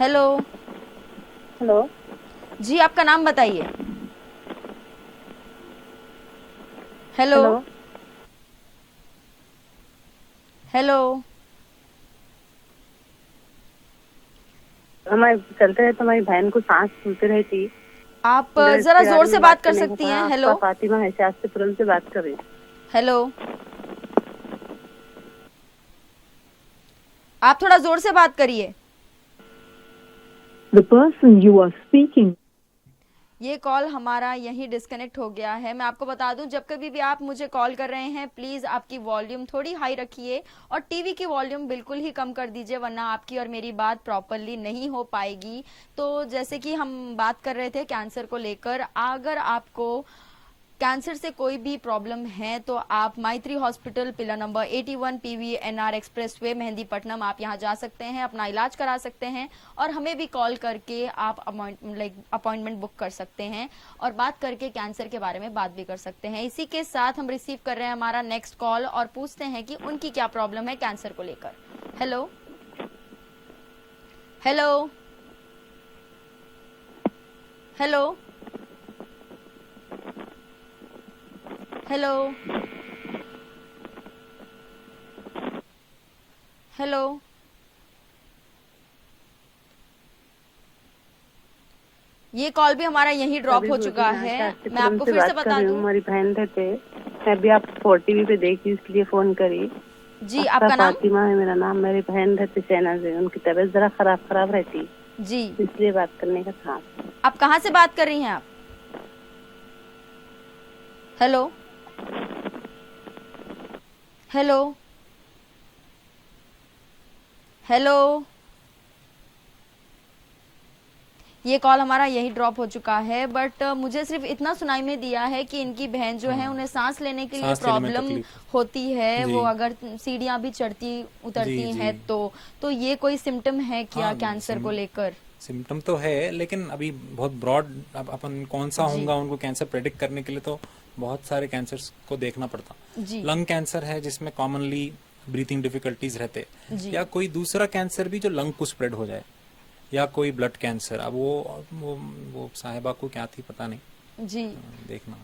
हेलो हेलो जी, आपका नाम बताइए। हेलो हेलो, हमारे चलते रहे तो हमारी बहन को सांस फूलती रहती। आप जरा जोर से बात कर सकती हैं। हेलो फातिमा है, शास्त्रीपुरम से बात कर रही। हेलो, आप थोड़ा जोर से बात करिए। The person you are speaking. ये कॉल हमारा यहीं डिस्कनेक्ट हो गया है। मैं आपको बता दूं, जब कभी भी आप मुझे कॉल कर रहे हैं प्लीज़ आपकी वॉल्यूम थोड़ी हाई रखिए और टीवी की वॉल्यूम बिल्कुल ही कम कर दीजिए, वरना आपकी और मेरी बात प्रॉपरली नहीं हो पाएगी। तो जैसे कि हम बात कर रहे थे कैंसर को लेकर, अगर आपको कैंसर से कोई भी प्रॉब्लम है तो आप Maitri hospital, pillar number 81 PVNR express way, Mehdipatnam, आप यहाँ जा सकते हैं, अपना इलाज करा सकते हैं और हमें भी कॉल करके आप अपॉइंटमेंट बुक कर सकते हैं और बात करके कैंसर के बारे में बात भी कर सकते हैं। इसी के साथ हम रिसीव कर रहे हैं हमारा नेक्स्ट कॉल और पूछते हैं कि उनकी क्या प्रॉब्लम है कैंसर को लेकर। Hello hello hello hello hello, ये कॉल भी हमारा यहीं ड्रॉप हो चुका है। मैं आपको फिर से बता दूं, हमारी बहन रहते, मैं भी आप 4TV पे देखी इसलिए फोन करी। जी आपका नाम? फातिमा है मेरा नाम। मेरी बहन रहती शहनाज है, उनकी तबीयत जरा खराब रहती जी, इसलिए बात करने का था। आप कहाँ से बात कर रही हैं आप? हेलो हेलो हेलो, ये कॉल हमारा यही ड्रॉप हो चुका है। बट मुझे सिर्फ इतना सुनाई में दिया है कि इनकी बहन जो है उन्हें सांस लेने के लिए सांस लेने में प्रॉब्लम तकलीफ। होती है, जी। वो अगर सीढ़ियां भी चढ़ती उतरती जी, हैं जी। तो ये कोई सिम्टम है क्या हाँ, कैंसर को लेकर? सिम्टम तो है, लेकिन अभी बहुत ब्रॉड अपन कौन सा जी। होगा उनको कैंसर प्रेडिक्ट करने के लिए तो बहुत सारे कैंसर्स को देखना पड़ता। जी लंग कैंसर है जिसमें कॉमनली ब्रीथिंग डिफिकल्टीज रहते, जी। या कोई दूसरा कैंसर भी जो लंग को स्प्रेड हो जाए, या कोई ब्लड कैंसर। अब वो साहिबा को क्या थी पता नहीं, जी देखना।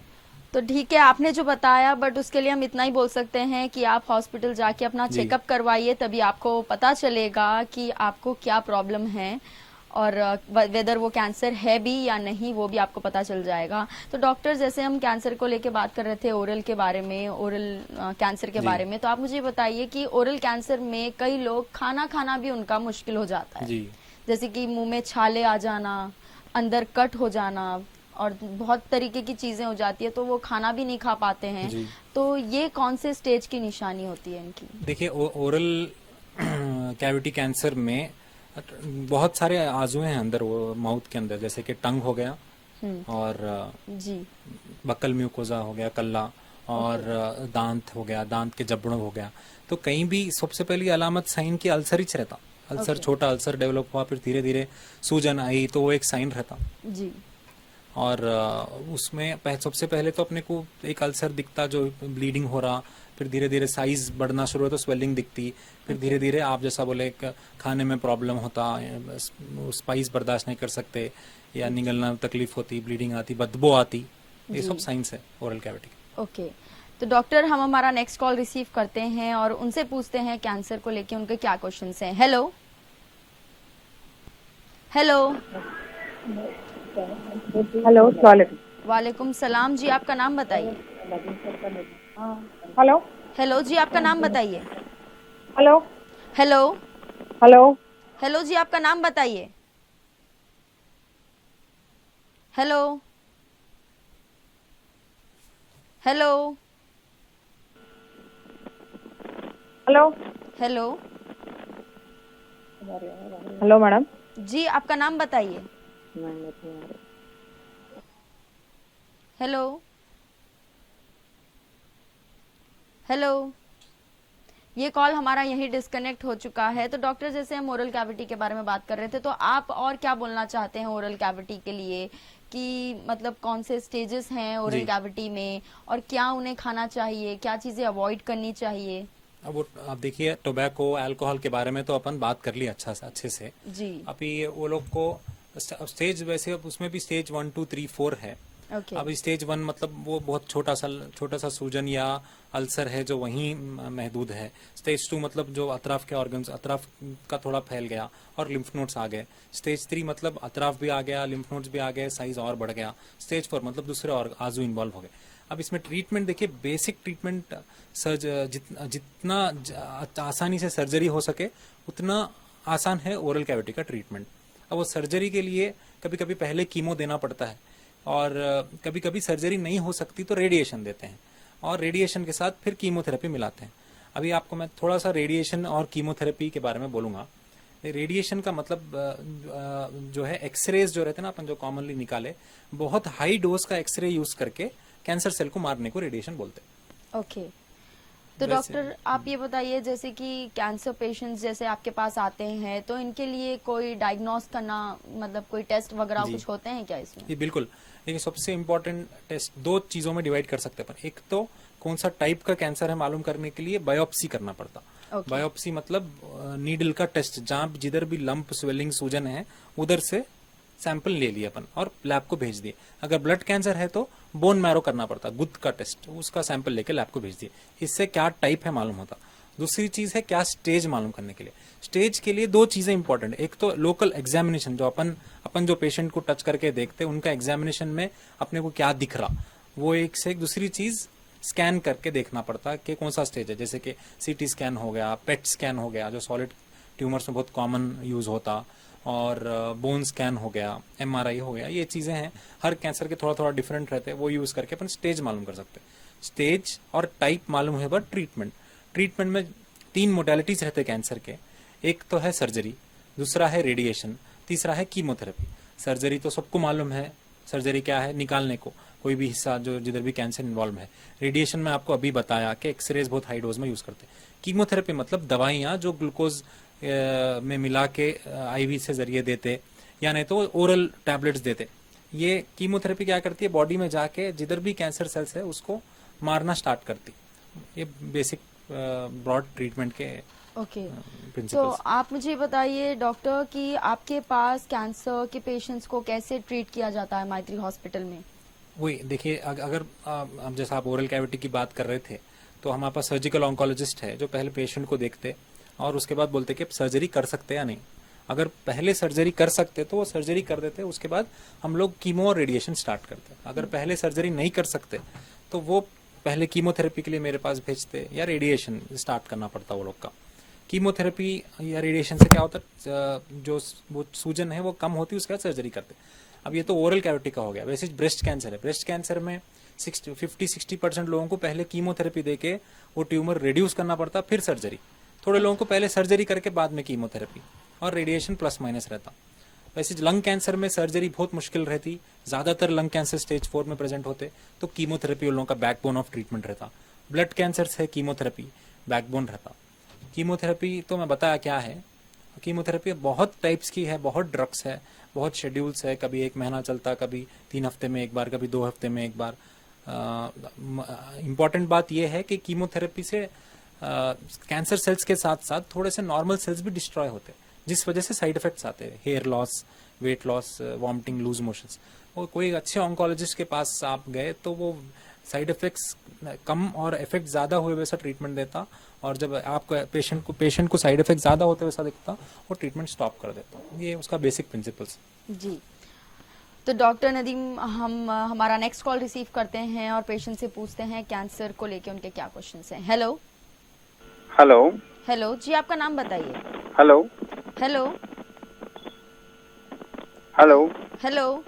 तो ठीक है, आपने जो बताया, बट उसके लिए हम इतना ही बोल सकते हैं कि आप हॉस्पिटल जाके अपना जी। चेकअप करवाइए, तभी आपको पता चलेगा कि आपको क्या प्रॉब्लम है और वेदर वो कैंसर है भी या नहीं, वो भी आपको पता चल जाएगा। तो डॉक्टर, जैसे हम कैंसर को लेके बात कर रहे थे, ओरल के बारे में, ओरल कैंसर के जी। बारे में, तो आप मुझे बताइए कि ओरल कैंसर में कई लोग खाना खाना भी उनका मुश्किल हो जाता है, जी। जैसे कि मुंह में छाले आ जाना, अंदर कट हो जाना और बहुत तरीके की चीजें हो जाती है, तो वो खाना भी नहीं खा पाते हैं। जी। तो ये कौन से स्टेज की निशानी होती है इनकी? देखिए, ओरल कैविटी कैंसर में बहुत सारे आजुएं हैं अंदर, वो माउथ के अंदर, जैसे कि टंग हो गया और जी बक्कल म्यूकोजा हो गया, कल्ला, और दांत हो गया, दांत के जबड़ों हो गया। तो कहीं भी सबसे पहली अलामत साइन की अल्सर ही रहता। Ulcer, okay. छोटा अल्सर डेवलप हुआ, फिर धीरे धीरे सूजन आई, तो वो एक साइन रहता। जी और उसमें सबसे पहले तो अपने को एक अल्सर दिखता जो ब्लीडिंग हो रहा, फिर धीरे धीरे साइज बढ़ना शुरू हो तो स्वेलिंग दिखती, फिर धीरे धीरे आप जैसा बोले खाने में प्रॉब्लम होता, स्पाइस बर्दाश्त नहीं कर सकते, या निगलना तकलीफ होती, ब्लीडिंग आती, बदबू आती। ये सब साइंस है ओरल कैविटी के। ओके। तो डॉक्टर, हम हमारा नेक्स्ट कॉल रिसीव करते हैं और उनसे पूछते हैं कैंसर को लेके उनके क्या क्वेश्चंस हैं। हेलो हेलो हेलो, सलाम। वालेकुम सलाम जी, आपका नाम बताइए। हेलो हेलो जी, आपका नाम बताइए। हेलो हेलो हेलो हेलो जी, आपका नाम बताइए। Hello hello hello hello hello madam. जी, आपका नाम बताइए। हेलो हेलो, ये कॉल हमारा यही डिस्कनेक्ट हो चुका है। तो डॉक्टर, जैसे हम ओरल कैविटी के बारे में बात कर रहे थे, तो आप और क्या बोलना चाहते हैं ओरल कैविटी के लिए, कि मतलब कौन से स्टेजेस हैं ओरल जी। कैविटी में और क्या उन्हें खाना चाहिए, क्या चीजें अवॉइड करनी चाहिए? अब वो आप देखिए, टोबैको, अल्कोहल के बारे में तो अपन बात कर ली अच्छे से। जी अभी वो लोग को स्टेज, वैसे अब उसमें भी स्टेज 1, 2, 3, 4 है। ओके। अब स्टेज 1 मतलब वो बहुत छोटा सा सूजन या अल्सर है जो वहीं महदूद है। स्टेज 2 मतलब जो अतराफ के ऑर्गन्स, अतराफ का थोड़ा फैल गया और लिम्फ नोड्स आ गए। स्टेज 3 मतलब अतराफ भी आ गया, लिम्फ नोड्स भी आ गए, साइज और बढ़ गया। स्टेज 4 मतलब दूसरे और आजू इन्वॉल्व हो गए। अब इसमें ट्रीटमेंट देखिए, बेसिक ट्रीटमेंट जितना आसानी से सर्जरी हो सके उतना आसान है ओरल कैविटी का ट्रीटमेंट। अब वो सर्जरी के लिए कभी कभी पहले कीमो देना पड़ता है, और कभी कभी सर्जरी नहीं हो सकती तो रेडिएशन देते हैं, और रेडिएशन के साथ फिर कीमोथेरेपी मिलाते हैं। अभी आपको मैं थोड़ा सा रेडिएशन और कीमोथेरेपी के बारे में बोलूँगा। रेडिएशन का मतलब जो है, एक्सरेज जो रहते हैं ना अपन जो कॉमनली निकाले, बहुत हाई डोज का एक्सरे यूज करके कैंसर सेल को मारने को रेडिएशन बोलते हैं। ओके। तो डॉक्टर, आप ये बताइए, जैसे कि कैंसर पेशेंट्स जैसे आपके पास आते हैं, तो इनके लिए कोई डायग्नोस करना, मतलब कोई टेस्ट वगैरह जी। कुछ होते हैं क्या इसमें? ये बिल्कुल, देखिए सबसे इम्पोर्टेंट टेस्ट दो चीजों में डिवाइड कर सकते हैं अपन। एक तो कौन सा टाइप का कैंसर है मालूम करने के लिए बायोप्सी करना पड़ता। Okay. बायोप्सी मतलब नीडल का टेस्ट, जहां जिधर भी लंप, स्वेलिंग, सूजन है उधर से सैंपल ले लिए अपन और लैब को भेज दिए। अगर ब्लड कैंसर है तो बोन मैरो करना पड़ता, गुद का टेस्ट, उसका सैंपल लेके लैब को भेज दिए। इससे क्या टाइप है मालूम होता। दूसरी चीज है क्या स्टेज मालूम करने के लिए। स्टेज के लिए दो चीजें इंपॉर्टेंट, एक तो लोकल एग्जामिनेशन, जो अपन जो पेशेंट को टच करके देखते हैं उनका एग्जामिनेशन में अपने को क्या दिख रहा, वो एक से एक। दूसरी चीज स्कैन करके देखना पड़ता कि कौन सा स्टेज है, जैसे कि सीटी स्कैन हो गया, पेट स्कैन हो गया जो सॉलिड ट्यूमर्स में बहुत कॉमन यूज होता, और बोन स्कैन हो गया, एमआरआई हो गया, ये चीज़ें हैं। हर कैंसर के थोड़ा थोड़ा डिफरेंट रहते हैं, वो यूज़ करके अपन स्टेज मालूम कर सकते हैं। स्टेज और टाइप मालूम हुए बाद ट्रीटमेंट। ट्रीटमेंट में 3 मोडेलिटीज रहते हैं कैंसर के। एक तो है सर्जरी, दूसरा है रेडिएशन, तीसरा है कीमोथेरेपी। सर्जरी तो सबको मालूम है, सर्जरी क्या है, निकालने को कोई भी हिस्सा जो जिधर भी कैंसर इन्वॉल्व है। रेडिएशन में आपको अभी बताया कि एक्सरेज बहुत हाई डोज में यूज़ करते हैं। कीमोथेरेपी मतलब दवाइयाँ जो ग्लूकोज में मिला के आईवी से जरिए देते, या नहीं तो ओरल टैबलेट्स देते। ये कीमोथेरेपी क्या करती है, बॉडी में जाके जिधर भी कैंसर सेल्स है उसको मारना स्टार्ट करती। ये बेसिक ब्रॉड ट्रीटमेंट के ओके। तो प्रिंसिपल्स। आप मुझे बताइए डॉक्टर कि आपके पास कैंसर के पेशेंट्स को कैसे ट्रीट किया जाता है मैत्री हॉस्पिटल में? वही देखिए, अगर अब जैसा आप ओरल कैविटी की बात कर रहे थे, तो हमारे पास सर्जिकल ऑन्कोलॉजिस्ट है जो पहले पेशेंट को देखते और उसके बाद बोलते कि आप सर्जरी कर सकते हैं या नहीं। अगर पहले सर्जरी कर सकते तो वो सर्जरी कर देते, उसके बाद हम लोग कीमो और रेडिएशन स्टार्ट करते। अगर पहले सर्जरी नहीं कर सकते तो वो पहले कीमोथेरेपी के लिए मेरे पास भेजते या रेडिएशन स्टार्ट करना पड़ता वो लोग का। कीमोथेरेपी या रेडिएशन से क्या होता है, जो वो सूजन है वो कम होती है, उसके बाद सर्जरी करते। अब ये तो ओरल कैविटी का हो गया। वैसे ब्रेस्ट कैंसर है, ब्रेस्ट कैंसर में 50-60% लोगों को पहले कीमोथेरेपी देके वो ट्यूमर रिड्यूस करना पड़ता, फिर सर्जरी। थोड़े लोगों को पहले सर्जरी करके बाद में कीमोथेरेपी और रेडिएशन प्लस माइनस रहता। वैसे लंग कैंसर में सर्जरी बहुत मुश्किल रहती, ज़्यादातर लंग कैंसर स्टेज 4 में प्रेजेंट होते, तो कीमोथेरेपी उन लोगों का बैकबोन ऑफ ट्रीटमेंट रहता। ब्लड कैंसर से कीमोथेरेपी बैकबोन रहता। कीमोथेरेपी तो मैं बताया क्या है। कीमोथेरेपी बहुत टाइप्स की है, बहुत ड्रग्स है, बहुत शेड्यूल्स है। कभी 1 महीना चलता, कभी 3 हफ्ते में एक बार, कभी 2 हफ्ते में एक बार। इम्पॉर्टेंट बात यह है कि कीमोथेरेपी से कैंसर सेल्स के साथ साथ थोड़े से नॉर्मल सेल्स भी डिस्ट्रॉय होते हैं, जिस वजह से साइड इफेक्ट्स आते हैं, hair loss, weight loss, vomiting, loose motions. और कोई अच्छे ऑन्कोलॉजिस्ट के पास आप गए तो वो साइड इफेक्ट्स कम और इफेक्ट ज़्यादा हुए वैसा ट्रीटमेंट देता, और जब आपको पेशेंट को साइड इफेक्ट ज़्यादा होते वैसा दिखता, वो ट्रीटमेंट स्टॉप कर देता। ये उसका बेसिक प्रिंसिपल्स। जी। तो डॉक्टर नदीम, हम हमारा नेक्स्ट कॉल रिसीव करते हैं और पेशेंट से पूछते हैं कैंसर को लेके उनके क्या क्वेश्चंस हैं। Hello hello. हेलो जी, आपका नाम बताइए। Hello. Hello hello. Hello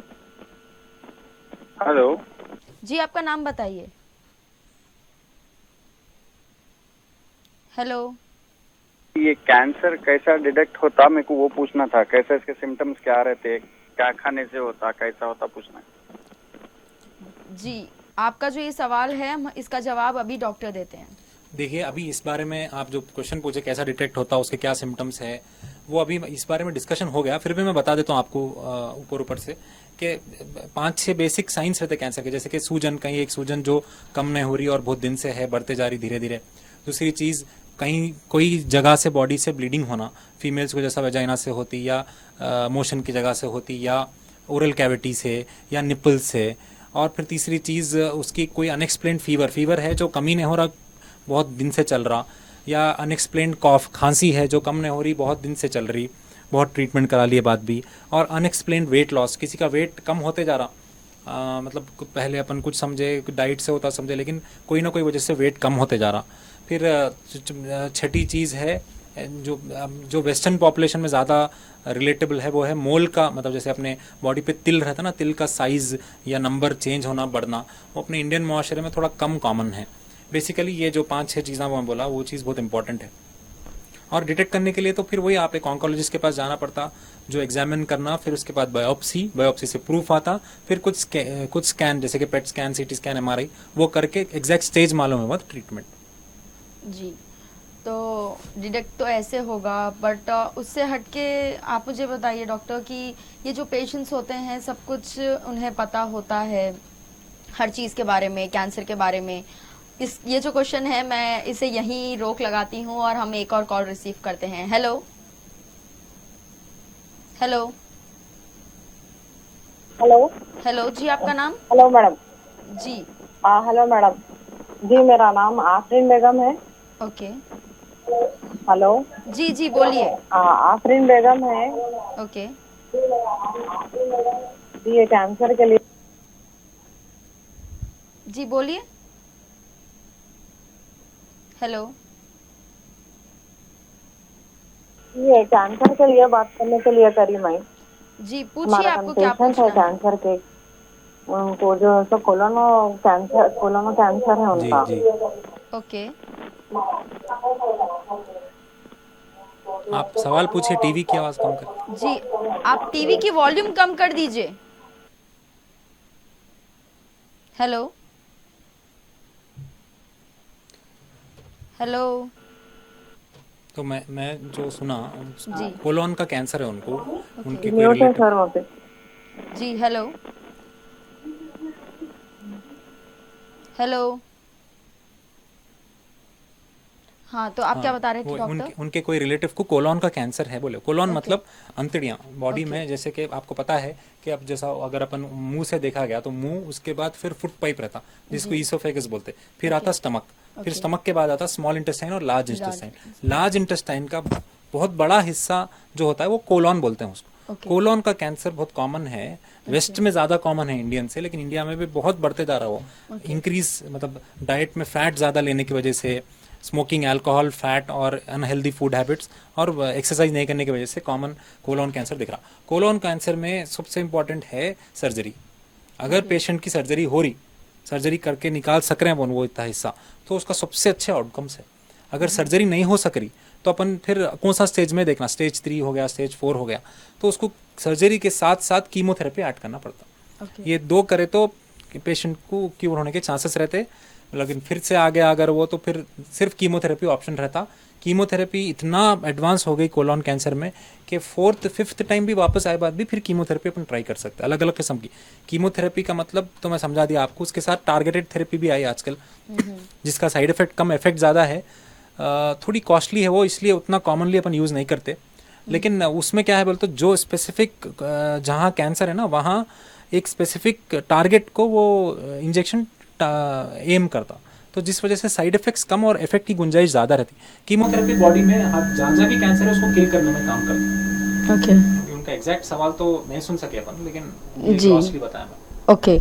hello. जी, आपका नाम बताइए। हेलो। ये कैंसर कैसा डिटेक्ट होता, मेरे को वो पूछना था। कैसे इसके सिम्टम्स क्या रहते, क्या खाने से होता, कैसा होता, पूछना है। जी, आपका जो ये सवाल है इसका जवाब अभी डॉक्टर देते हैं। देखिए, अभी इस बारे में आप जो क्वेश्चन पूछे कैसा डिटेक्ट होता, उसके क्या सिम्टम्स है, वो अभी इस बारे में डिस्कशन हो गया। फिर भी मैं बता देता हूँ आपको ऊपर से कि 5-6 बेसिक साइंस रहते कैंसर के। जैसे कि सूजन, कहीं एक सूजन जो कम नहीं हो रही और बहुत दिन से है, बढ़ते जा रही धीरे धीरे। दूसरी चीज़, कहीं कोई जगह से बॉडी से ब्लीडिंग होना, फीमेल्स को जैसा वेजाइना से होती, या मोशन की जगह से होती, या ओरल कैविटी से, या निपल से। और फिर तीसरी चीज़, उसकी कोई अनएक्सप्लेन्ड फीवर है जो कम ही नहीं हो रहा, बहुत दिन से चल रहा, या अनएक्सप्लेन्ड कॉफ, खांसी है जो कम नहीं हो रही, बहुत दिन से चल रही, बहुत ट्रीटमेंट करा लिए बाद भी। और अनएक्सप्लेन्ड वेट लॉस, किसी का वेट कम होते जा रहा, मतलब पहले अपन कुछ समझे डाइट से होता समझे, लेकिन कोई ना कोई वजह से वेट कम होते जा रहा। फिर छठी चीज़ है जो वेस्टर्न पॉपुलेशन में ज़्यादा रिलेटेबल है, वो है मोल का, मतलब जैसे अपने बॉडी पे तिल रहता ना, तिल का साइज़ या नंबर चेंज होना, बढ़ना, वो अपने इंडियन मुआशरे में थोड़ा कम कॉमन है। बेसिकली ये जो 5-6 चीज़ें मैं बोला, वो चीज़ बहुत इंपॉर्टेंट है। और डिटेक्ट करने के लिए तो फिर वही आप एक ऑन्कोलॉजिस्ट के पास जाना पड़ता, जो एग्जामिन करना, फिर उसके बाद बायोप्सी से प्रूफ आता, फिर कुछ स्कैन जैसे कि PET scan, CT scan, MRI, वो करके एग्जैक्ट स्टेज मालूम है बाद ट्रीटमेंट। जी, तो डिटेक्ट तो ऐसे होगा, बट उससे हटके आप मुझे बताइए डॉक्टर कि ये जो पेशेंट्स होते हैं सब कुछ उन्हें पता होता है हर चीज़ के बारे में, कैंसर के बारे में। ये जो क्वेश्चन है मैं इसे यहीं रोक लगाती हूँ और हम एक और कॉल रिसीव करते हैं। Hello hello hello. हेलो जी, आपका नाम? Hello madam. जी। हेलो मैडम जी, मेरा नाम आफरीन बेगम है। ओके। हेलो। जी जी, बोलिए। आफरीन बेगम है ओके। जी, ये कैंसर के लिए। जी बोलिए। हेलो ये कैंसर के लिए बात करने के लिए करी मैं। जी पूछिए, हमारा आपको क्या पेशेंट है पूछना है? कैंसर के, उनको जो है सो कोलोनो कैंसर है जी उनका। जी। ओके। आप सवाल पूछिए, टीवी की आवाज़ कम कर। जी, आप टीवी की वॉल्यूम कम कर दीजिए। Hello hello. तो मैं जो सुना, जी कोलोन का कैंसर है उनको, ओके। उनके कोई म्यूट है रिलेटिव। सर वहाँ पे। जी हेलो हेलो। हाँ, तो आप क्या हाँ, बता रहे थे वो डॉक्टर? उनके उनके कोई रिलेटिव को कोलोन का कैंसर है बोले। कोलोन ओके मतलब अंतड़ियाँ बॉडी ओके। में, जैसे कि आपको पता है कि अब जैसा अगर अपन मुंह से देखा गया तो मुंह, उसके बाद फिर फुट पाइप रहता जिसको जी ईसोफेगस बोलते, फिर ओके आता स्टमक, फिर ओके। स्टमक के बाद आता स्मॉल इंटेस्टाइन और large large intestine. Intestine. Large intestine का बहुत बड़ा हिस्सा जो होता है वो कोलोन बोलते हैं उसको। ओके कोलोन का कैंसर बहुत कॉमन है, ओके वेस्ट में ज़्यादा कॉमन है इंडियन से, लेकिन इंडिया में भी बहुत बढ़ते जा रहा है वो। ओके इंक्रीज मतलब डाइट में फैट ज़्यादा लेने की वजह से, स्मोकिंग, अल्कोहल, फैट और अनहेल्दी फूड हैबिट्स और एक्सरसाइज नहीं करने की वजह से कॉमन कोलोन कैंसर दिख रहा। कोलोन कैंसर में सबसे इंपॉर्टेंट है सर्जरी। अगर पेशेंट की सर्जरी हो रही, सर्जरी करके निकाल सक रहे हैं वो इतना हिस्सा, तो उसका सबसे अच्छे आउटकम्स है। अगर सर्जरी नहीं हो सक रही तो अपन फिर कौन सा स्टेज में देखना, स्टेज 3 हो गया, स्टेज 4 हो गया, तो उसको सर्जरी के साथ साथ कीमोथेरेपी ऐड करना पड़ता। ओके ये दो करे तो पेशेंट को क्योर होने के चांसेस रहते। लेकिन फिर से आ गया अगर वो, तो फिर सिर्फ कीमोथेरेपी ऑप्शन रहता। कीमोथेरेपी इतना एडवांस हो गई कोलोन कैंसर में कि 4th-5th टाइम भी वापस आए बाद भी फिर कीमोथेरेपी अपन ट्राई कर सकते हैं, अलग अलग किस्म की कीमोथेरेपी का मतलब तो मैं समझा दिया आपको। उसके साथ टारगेटेड थेरेपी भी आई आजकल, जिसका साइड इफेक्ट कम, इफेक्ट ज़्यादा है। थोड़ी कॉस्टली है वो, इसलिए उतना कॉमनली अपन यूज़ नहीं करते। लेकिन उसमें क्या है बोलते, जो स्पेसिफिक जहाँ कैंसर है ना, वहाँ एक स्पेसिफिक टारगेट को वो इंजेक्शन एम करता, तो जिस वजह से साइड इफेक्ट्स कम और इफेक्ट की गुंजाइश ज़्यादा रहती। कीमोथेरेपी बॉडी में जहाँ जहाँ भी कैंसर है उसको किल करने में काम करता। ओके उनका एग्जैक्ट सवाल तो नहीं सुन सके अपन, लेकिन जी ग्रॉसली बताया मैं। ओके।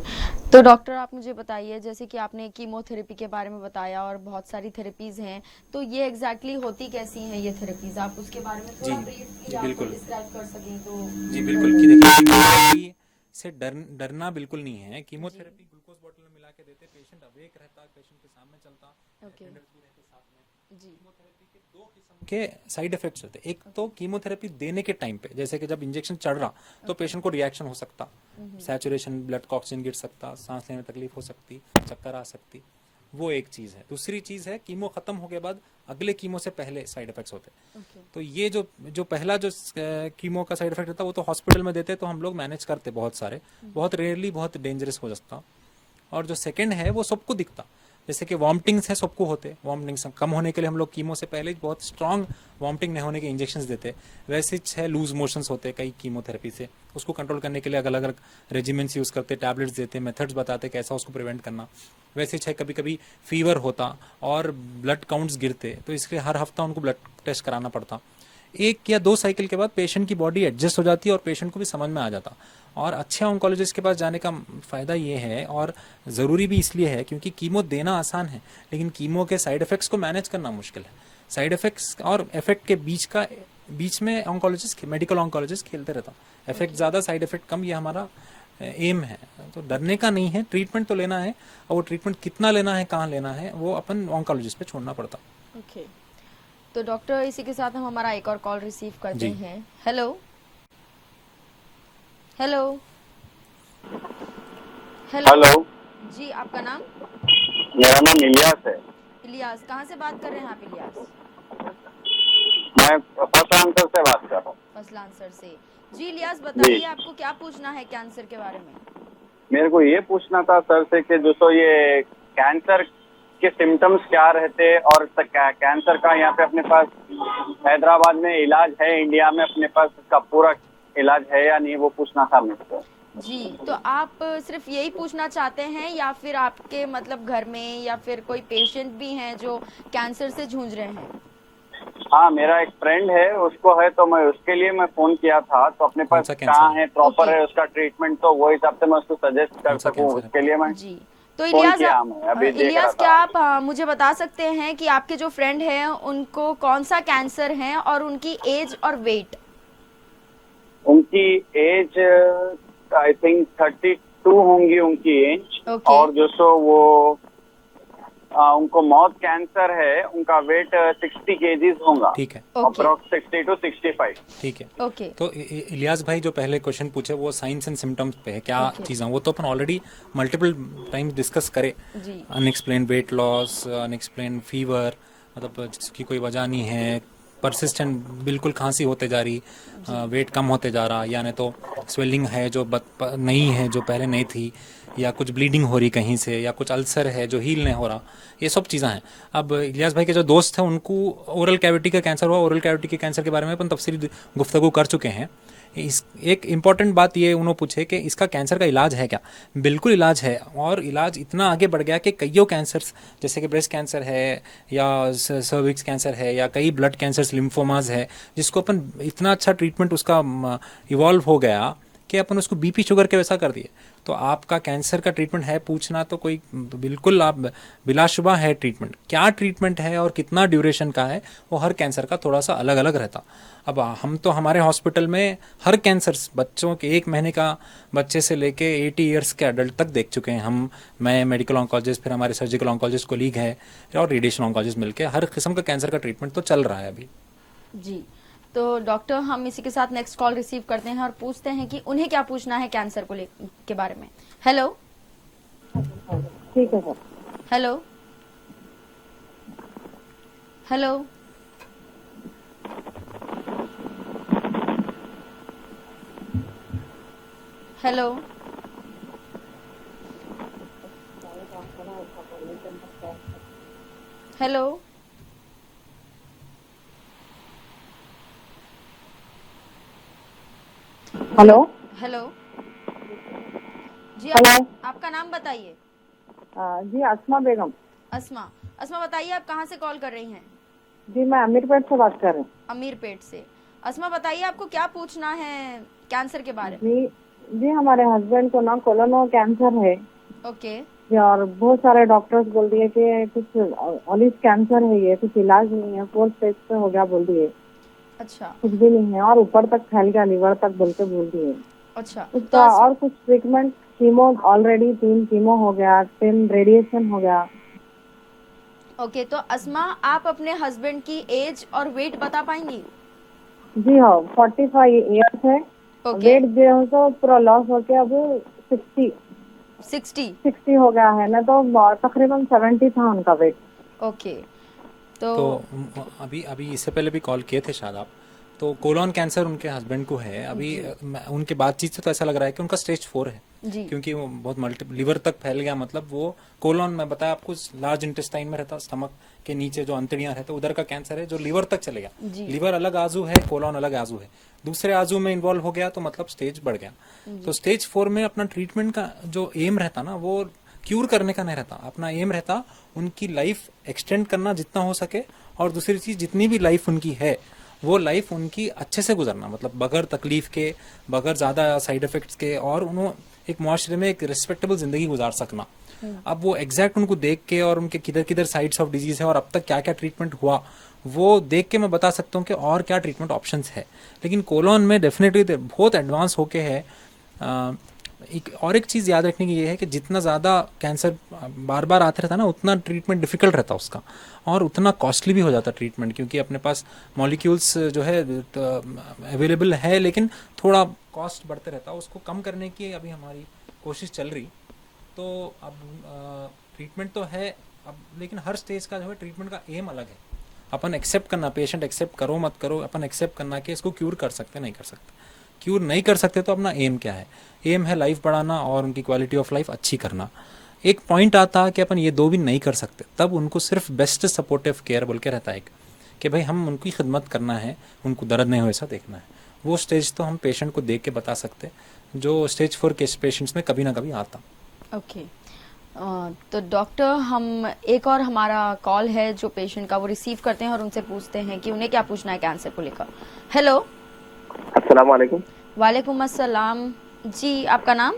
तो डॉक्टर आप मुझे बताइए, जैसे कि आपने कीमोथेरेपी के बारे में बताया और बहुत सारी थेरेपीज हैं, तो ये एग्जैक्टली होती कैसी हैं ये थेरेपीज, आप उसके बारे में थोड़ा जी ब्रीफली जी आपको बिल्कुल, डिस्क्राइब कर सकें तो? जी बिल्कुल। कि देखिए, कीमोथेरेपी से डरना बिल्कुल नहीं है। कीमोथेरेपी ग्लूकोज बॉटल में मिला के देते, पेशेंट अवेक रहता, पेशेंट के सामने चलता, ओके अटेंडर्स भी रहते साथ में। जी कीमोथेरेपी के दो किस्म के साइड इफेक्ट्स होते हैं। एक तो कीमोथेरेपी देने के टाइम पे, जैसे कि जब इंजेक्शन चढ़ रहा तो पेशेंट को रिएक्शन हो सकता, सैचुरेशन, ब्लड का ऑक्सीजन गिर सकता, सांस लेने में तकलीफ हो सकती, चक्कर आ सकती, वो एक चीज़ है। दूसरी चीज़ है, कीमो ख़त्म हो के बाद अगले कीमो से पहले साइड इफेक्ट्स होते हैं। ओके तो ये जो पहला जो कीमो का साइड इफेक्ट होता है वो तो हॉस्पिटल में देते, तो हम लोग मैनेज करते बहुत सारे, बहुत रेयरली बहुत डेंजरस हो सकता। और जो सेकंड है वो सबको दिखता, जैसे कि वॉमिटिंग्स है सबको होते, वॉमिटिंग्स कम होने के लिए हम लोग कीमो से पहले बहुत स्ट्रॉन्ग वॉमिटिंग नहीं होने के इंजेक्शंस देते। वैसे है लूज मोशंस होते कई कीमोथेरेपी से, उसको कंट्रोल करने के लिए अलग अलग रेजिमेंट्स यूज़ करते, टैबलेट्स देते, मेथड्स बताते कैसा उसको प्रिवेंट करना। वैसे है कभी कभी फीवर होता और ब्लड काउंट्स गिरते, तो इसलिए हर हफ्ता उनको ब्लड टेस्ट कराना पड़ता। 1 या 2 साइकिल के बाद पेशेंट की बॉडी एडजस्ट हो जाती है और पेशेंट को भी समझ में आ जाता। और अच्छे ऑन्कोलॉजिस्ट के पास जाने का फ़ायदा ये है, और ज़रूरी भी इसलिए है क्योंकि कीमो देना आसान है, लेकिन कीमो के साइड इफ़ेक्ट्स को मैनेज करना मुश्किल है। साइड इफ़ेक्ट्स और इफेक्ट के बीच में ऑन्कोलॉजिस्ट, मेडिकल ऑन्कोलॉजिस्ट खेलते रहता। इफेक्ट ज़्यादा, साइड इफ़ेक्ट कम, ये हमारा एम है। तो डरने का नहीं है, ट्रीटमेंट तो लेना है, और वो ट्रीटमेंट कितना लेना है, कहाँ लेना है, वो अपन ऑन्कोलॉजिस्ट पे छोड़ना पड़ता। ओके। तो डॉक्टर, इसी के साथ हम हमारा एक और कॉल रिसीव करते जी। हैं। हेलो हेलो हेलो हेलो, जी, आपका नाम? मेरा नाम इलियास है। इलियास, कहाँ से बात कर रहे हैं आप इलियास? मैं फर्स्ट आंसर से बात कर रहा हूँ। फसला आंसर से। जी इलियास, बताइए आपको क्या पूछना है कैंसर के बारे में? मेरे को ये पूछना था सर से कि जो सो ये कैंसर के सिम्टम्स क्या रहते हैं, और कैंसर का यहाँ पे अपने पास हैदराबाद में इलाज है, इंडिया में अपने पास इसका पूरा इलाज है या नहीं, वो पूछना था मेरे को। जी, तो आप सिर्फ यही पूछना चाहते हैं या फिर आपके मतलब घर में या फिर कोई पेशेंट भी हैं जो कैंसर से जूझ रहे हैं? हाँ, मेरा एक फ्रेंड है, उसको है, तो मैं उसके लिए मैं फोन किया था। तो अपने कौन पास सा कैंसर कहाँ है? है प्रॉपर ओके। है उसका ट्रीटमेंट, तो वो हिसाब से मैं उसको सजेस्ट कर कौन सा सकूँ, कैंसर है? उसके लिए मैं। जी, तो फोन इलियास किया मैं, अभी देख रहा इलियास था। क्या आप मुझे बता सकते हैं कि आपके जो फ्रेंड हैं उनको कौन सा कैंसर है और उनकी एज और वेट? उनकी एज आई थिंक 32 होंगी उनकी एज। Okay. और जो सो वो उनको मौत कैंसर है, उनका वेट 60 केजीज होगा, ठीक है, Okay. Approx 60 to 65। ठीक है। ओके तो इलियास भाई जो पहले क्वेश्चन पूछे वो साइंस एंड सिम्टम्स पे है, क्या Okay. चीज़ें, वो तो अपन ऑलरेडी मल्टीपल टाइम्स डिस्कस करे। जी unexplained weight loss, unexplained fever, मतलब जिसकी कोई वजह नहीं है, परसिस्टेंट बिल्कुल खांसी होते जा रही, वेट कम होते जा रहा, या नहीं तो स्वेलिंग है जो नहीं है, जो पहले नहीं थी, या कुछ ब्लीडिंग हो रही कहीं से, या कुछ अल्सर है जो हील नहीं हो रहा, ये सब चीज़ें हैं। अब इलियास भाई के जो दोस्त हैं उनको ओरल कैविटी का कैंसर हुआ। ओरल कैविटी के कैंसर के बारे में अपन तफसीली गुफ्तगू कर चुके हैं। इस एक इम्पॉर्टेंट बात ये उन्होंने पूछे कि इसका कैंसर का इलाज है क्या? बिल्कुल इलाज है, और इलाज इतना आगे बढ़ गया कि कईयों कैंसर्स, जैसे कि ब्रेस्ट कैंसर है या सर्विक्स कैंसर है या कई ब्लड कैंसर्स, लिम्फोमाज है, जिसको अपन इतना अच्छा ट्रीटमेंट उसका इवॉल्व हो गया कि अपन उसको बीपी शुगर के वैसा कर दिए। तो आपका कैंसर का ट्रीटमेंट है पूछना तो कोई बिल्कुल आप बिलाशुबा है ट्रीटमेंट। क्या ट्रीटमेंट है और कितना ड्यूरेशन का है वो हर कैंसर का थोड़ा सा अलग अलग रहता। अब हम तो हमारे हॉस्पिटल में हर कैंसर्स, बच्चों के 1 महीने का बच्चे से लेके 80 ईयर्स के एडल्ट तक देख चुके हैं हम। मैं मेडिकल ऑन्कोलॉजिस्ट, फिर हमारे सर्जिकल ऑन्कोलॉजिस्ट कोलीग है और रेडिएशन ऑन्कोलॉजिस्ट मिलके हर किस्म का कैंसर का ट्रीटमेंट तो चल रहा है अभी। जी। तो डॉक्टर, हम इसी के साथ नेक्स्ट कॉल रिसीव करते हैं और पूछते हैं कि उन्हें क्या पूछना है कैंसर को के बारे में। हेलो ठीक है sir. Hello hello hello hello hello hello जी, हेलो। आपका नाम बताइए। जी अस्मा बेगम। अस्मा अस्मा बताइए, आप कहाँ से कॉल कर रही हैं? जी मैं अमीरपेट से बात कर रही हूँ। अमीरपेट से। अस्मा बताइए, आपको क्या पूछना है कैंसर के बारे में? जी हमारे हस्बैंड को ना कोलोनो कैंसर है। ओके और बहुत सारे डॉक्टर्स बोल दिए कि कुछ ऑलिव कैंसर है, ये कुछ इलाज नहीं है, 4th स्टेज पे हो गया बोल दिए। अच्छा कुछ भी नहीं है और ऊपर तक फैल गया, लिवर तक बोल दिए। अच्छा। उसका और कुछ ट्रीटमेंट, कीमो ऑलरेडी 3 कीमो हो गया, 10 रेडिएशन हो गया। ओके, तो अस्मा आप अपने हस्बैंड की एज और वेट बता पाएंगी? जी हाँ, 45 ईयर्स है। ओके वेट जो है तो पूरा लॉस हो गया, अब 60 हो गया है ना, तो तकरीबन 70 था उनका वेट। ओके तो अभी इससे पहले भी कॉल किए थे शायद आप, तो कोलोन कैंसर उनके हस्बैंड को है अभी। उनके बातचीत से तो ऐसा लग रहा है कि उनका स्टेज 4 है जी क्योंकि वो बहुत लिवर तक फैल गया। मतलब वो कोलोन, मैं बताया आपको, लार्ज इंटेस्टाइन में रहता, स्टमक के नीचे जो अंतड़ियां रहते उधर का कैंसर है जो लिवर तक चले गया। जी। लिवर अलग आजू है, कोलोन अलग आजू है, दूसरे आजू में इन्वॉल्व हो गया तो मतलब स्टेज बढ़ गया। तो स्टेज 4 में अपना ट्रीटमेंट का जो एम रहता ना, वो क्यूर करने का नहीं रहता, अपना एम रहता उनकी लाइफ एक्सटेंड करना जितना हो सके, और दूसरी चीज जितनी भी लाइफ उनकी है वो लाइफ उनकी अच्छे से गुजरना, मतलब बगैर तकलीफ के, बगैर ज्यादा साइड इफेक्ट्स के, और उन्होंने एक मुआशरे में एक रिस्पेक्टेबल जिंदगी गुजार सकना। अब वो एग्जैक्ट उनको देख के और उनके किधर किधर साइड्स ऑफ डिजीज है और अब तक क्या क्या ट्रीटमेंट हुआ वो देख के मैं बता सकता हूँ कि और क्या ट्रीटमेंट ऑप्शंस है। लेकिन कोलोन में डेफिनेटली बहुत एडवांस होके है। एक चीज़ याद रखने की ये है कि जितना ज़्यादा कैंसर बार बार आते रहता है ना, उतना ट्रीटमेंट डिफिकल्ट रहता है उसका, और उतना कॉस्टली भी हो जाता है ट्रीटमेंट, क्योंकि अपने पास मॉलिक्यूल्स जो है अवेलेबल है लेकिन थोड़ा कॉस्ट बढ़ते रहता है। उसको कम करने की अभी हमारी कोशिश चल रही। तो अब ट्रीटमेंट तो है अब, लेकिन हर स्टेज का जो है ट्रीटमेंट का एम अलग है। अपन एक्सेप्ट करना, पेशेंट एक्सेप्ट करो मत करो, अपन एक्सेप्ट करना कि इसको क्यूर कर सकते नहीं कर सकते। क्यूर नहीं कर सकते तो अपना एम क्या है? एम है लाइफ बढ़ाना और उनकी क्वालिटी ऑफ लाइफ अच्छी करना। एक पॉइंट आता कि अपन ये दो भी नहीं कर सकते, तब उनको सिर्फ बेस्ट सपोर्टिव केयर बोल के रहता है कि भाई हम उनकी खिदमत करना है, उनको दर्द नहीं हो ऐसा देखना है। वो स्टेज तो हम पेशेंट को देख के बता सकते जो स्टेज 4 के पेशेंट्स में कभी ना कभी आता। ओके तो डॉक्टर, हम एक और हमारा कॉल है जो पेशेंट का, वो रिसीव करते हैं और उनसे पूछते हैं कि उन्हें क्या पूछना है कैंसर को लेकर। हेलो, अस्सलाम वालेकुम। वालेकुम अस्सलाम जी, आपका नाम?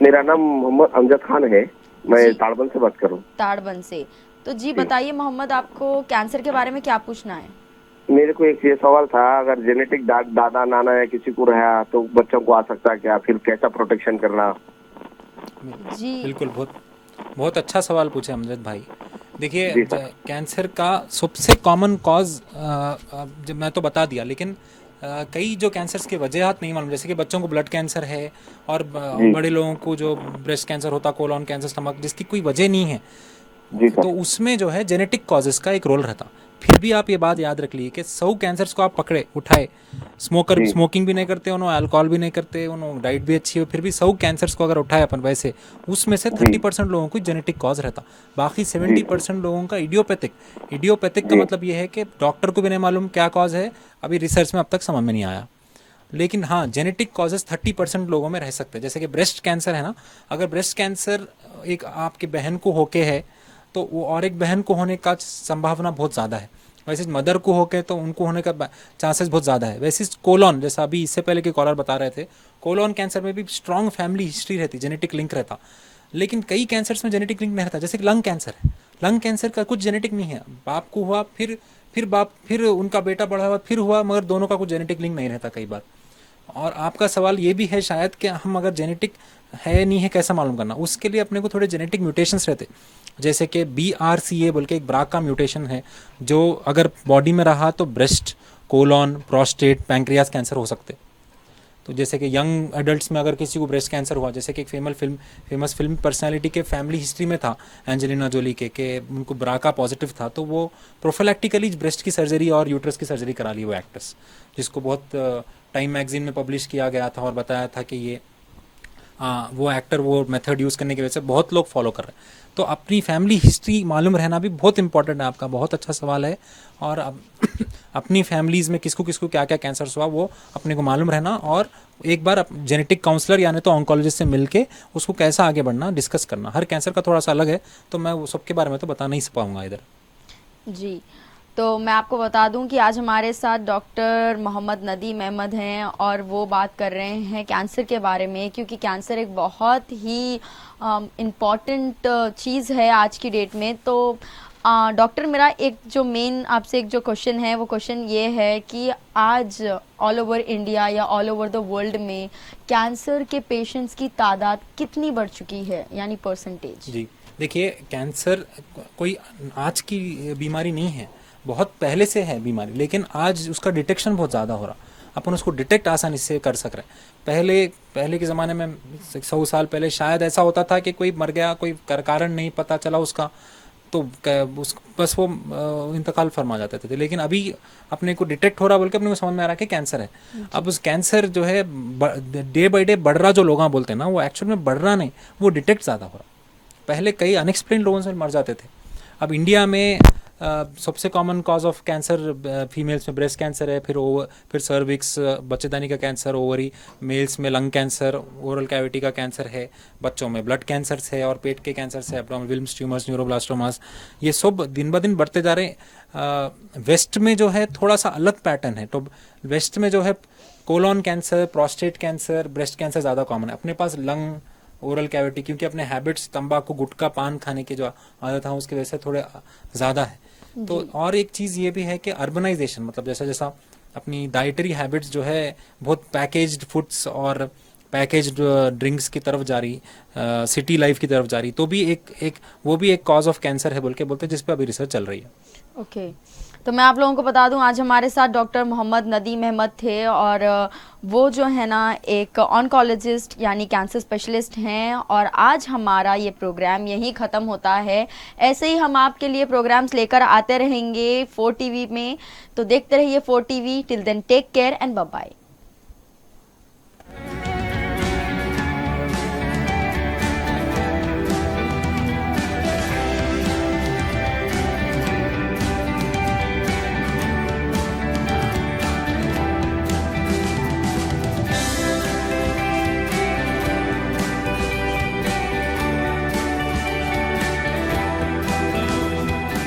मेरा नाम मोहम्मद अमजद खान है। मैं जी। ताड़बन से बात कर रहा हूँ। ताड़बन से। तो जी बताइए मोहम्मद, आपको कैंसर के बारे में क्या पूछना है? मेरे को एक ये सवाल था, अगर जेनेटिक दादा नाना या किसी को रहा तो बच्चों को आ सकता है क्या, फिर कैसा प्रोटेक्शन करना? जी बिल्कुल, बहुत बहुत अच्छा सवाल पूछे अमजद भाई। देखिए, जी सर। कैंसर का सबसे कॉमन कॉज जब मैं तो बता दिया, लेकिन कई जो कैंसर्स के वजह नहीं मालूम, जैसे कि बच्चों को ब्लड कैंसर है, और जी। बड़े लोगों को जो ब्रेस्ट कैंसर होता, कोलोन कैंसर, स्टमक, जिसकी कोई वजह नहीं है, जी सर। तो उसमें जो है जेनेटिक कॉजेस का एक रोल रहता। फिर भी आप ये बात याद रख लीजिए कि 100 कैंसर्स को आप पकड़े उठाए, जी। स्मोकिंग भी नहीं करते, उन्होंने अल्कोहल भी नहीं करते, उन्होंने डाइट भी अच्छी हो, फिर भी 100 कैंसर्स को अगर उठाए अपन वैसे, उसमें से 30% लोगों को जेनेटिक कॉज रहता। बाकी 70% लोगों का इडियोपैथिक का जी। मतलब ये है कि डॉक्टर को भी नहीं मालूम क्या कॉज है, अभी रिसर्च में अब तक समझ में नहीं आया। लेकिन हाँ, जेनेटिक कॉजेस 30% लोगों में रह सकते हैं। जैसे कि ब्रेस्ट कैंसर है ना, अगर ब्रेस्ट कैंसर एक आपके बहन को होके है, तो वो और एक बहन को होने का संभावना बहुत ज़्यादा है। वैसे मदर को होके तो उनको होने का चांसेस बहुत ज़्यादा है। वैसे कोलोन, जैसा अभी इससे पहले के कॉलर बता रहे थे, कोलोन कैंसर में भी स्ट्रॉन्ग फैमिली हिस्ट्री रहती, जेनेटिक लिंक रहता। लेकिन कई कैंसर्स में जेनेटिक लिंक नहीं रहता। जैसे कि लंग कैंसर है, लंग कैंसर का कुछ जेनेटिक नहीं है, बाप को हुआ, फिर उनका बेटा बड़ा हुआ, फिर हुआ, मगर दोनों का कुछ जेनेटिक लिंक नहीं रहता कई बार। और आपका सवाल ये भी है शायद कि हम अगर जेनेटिक है नहीं है कैसा मालूम करना, उसके लिए अपने को थोड़े जेनेटिक म्यूटेशंस रहते, जैसे कि BRCA बोल के एक ब्राका म्यूटेशन है, जो अगर बॉडी में रहा तो breast, colon, prostate, pancreas cancer हो सकते। तो जैसे कि यंग एडल्ट्स में अगर किसी को ब्रेस्ट कैंसर हुआ, जैसे कि एक फेमस फिल्म पर्सनालिटी के फैमिली हिस्ट्री में था, एंजेलिना जोली के उनको ब्राका पॉजिटिव था, तो वो प्रोफिलैक्टिकली ब्रेस्ट की सर्जरी और यूट्रस की सर्जरी करा ली वो एक्ट्रेस, जिसको बहुत टाइम मैगजीन में पब्लिश किया गया था और बताया था कि ये वो एक्टर वो मेथड यूज़ करने की वजह से बहुत लोग फॉलो कर रहे हैं। तो अपनी फैमिली हिस्ट्री मालूम रहना भी बहुत इंपॉर्टेंट है। आपका बहुत अच्छा सवाल है। और अब अपनी फैमिलीज़ में किसको किसको क्या क्या कैंसर हुआ वो अपने को मालूम रहना, और एक बार जेनेटिक काउंसलर यानी तो ऑन्कोलॉजिस्ट से मिलके उसको कैसा आगे बढ़ना डिस्कस करना। हर कैंसर का थोड़ा सा अलग है, तो मैं वो सबके बारे में तो बता नहीं पाऊँगा इधर। जी, तो मैं आपको बता दूं कि आज हमारे साथ डॉक्टर मोहम्मद नदीम अहमद हैं और वो बात कर रहे हैं कैंसर के बारे में, क्योंकि कैंसर एक बहुत ही इम्पॉर्टेंट चीज़ है आज की डेट में। तो डॉक्टर, मेरा एक जो मेन आपसे एक जो क्वेश्चन है वो क्वेश्चन ये है कि आज ऑल ओवर इंडिया या ऑल ओवर द वर्ल्ड में कैंसर के पेशेंट्स की तादाद कितनी बढ़ चुकी है, यानी परसेंटेज? जी देखिए, कैंसर कोई आज की बीमारी नहीं है, बहुत पहले से है बीमारी, लेकिन आज उसका डिटेक्शन बहुत ज़्यादा हो रहा। अपन उसको डिटेक्ट आसानी से कर सक रहे। पहले के ज़माने में 100 साल पहले शायद ऐसा होता था कि कोई मर गया, कोई कारण नहीं पता चला उसका, तो बस वो इंतकाल फरमा जाते थे। लेकिन अभी अपने को डिटेक्ट हो रहा बोल के अपने को समझ में आ रहा है कि कैंसर है। अब उस कैंसर जो है डे बाई डे बढ़ रहा, जो लोग बोलते हैं ना, वो एक्चुअल में बढ़ रहा नहीं, वो डिटेक्ट ज़्यादा हो रहा। पहले कई अनएक्सप्लेन लोगों से मर जाते थे। अब इंडिया में सबसे common cause of cancer females में ब्रेस्ट कैंसर है, फिर सर्विक्स बच्चेदानी का कैंसर, ओवरी, मेल्स में लंग कैंसर, ओरल कैविटी का कैंसर है, बच्चों में ब्लड कैंसर्स है और पेट के कैंसर्स है, एब्डोमिनल विल्म्स ट्यूमर्स, न्यूरोब्लास्टोमास, ये सब दिन ब दिन बढ़ते जा रहे हैं। वेस्ट में जो है थोड़ा सा अलग पैटर्न है। तो वेस्ट में जो है colon cancer, prostate cancer, breast cancer ज़्यादा कॉमन है। अपने पास लंग, ओरल कैविटी, क्योंकि अपने हैबिट्स तंबाकू, गुटखा, पान खाने की जो आदत है उसकी वजह से थोड़े ज़्यादा है। तो और एक चीज़ ये भी है कि अर्बनाइजेशन, मतलब जैसा जैसा अपनी डाइटरी हैबिट्स जो है बहुत पैकेज्ड फूड्स और पैकेज्ड ड्रिंक्स की तरफ जा रही, सिटी लाइफ की तरफ जा रही, तो भी वो भी एक कॉज ऑफ कैंसर है बोलते जिस पे अभी रिसर्च चल रही है। ओके, तो मैं आप लोगों को बता दूं आज हमारे साथ डॉक्टर मोहम्मद नदीम अहमद थे और वो जो है ना एक ऑन्कोलॉजिस्ट यानी कैंसर स्पेशलिस्ट हैं। और आज हमारा ये प्रोग्राम यहीं ख़त्म होता है। ऐसे ही हम आपके लिए प्रोग्राम्स लेकर आते रहेंगे 4 TV में, तो देखते रहिए 4 TV। Till then take care and bye bye.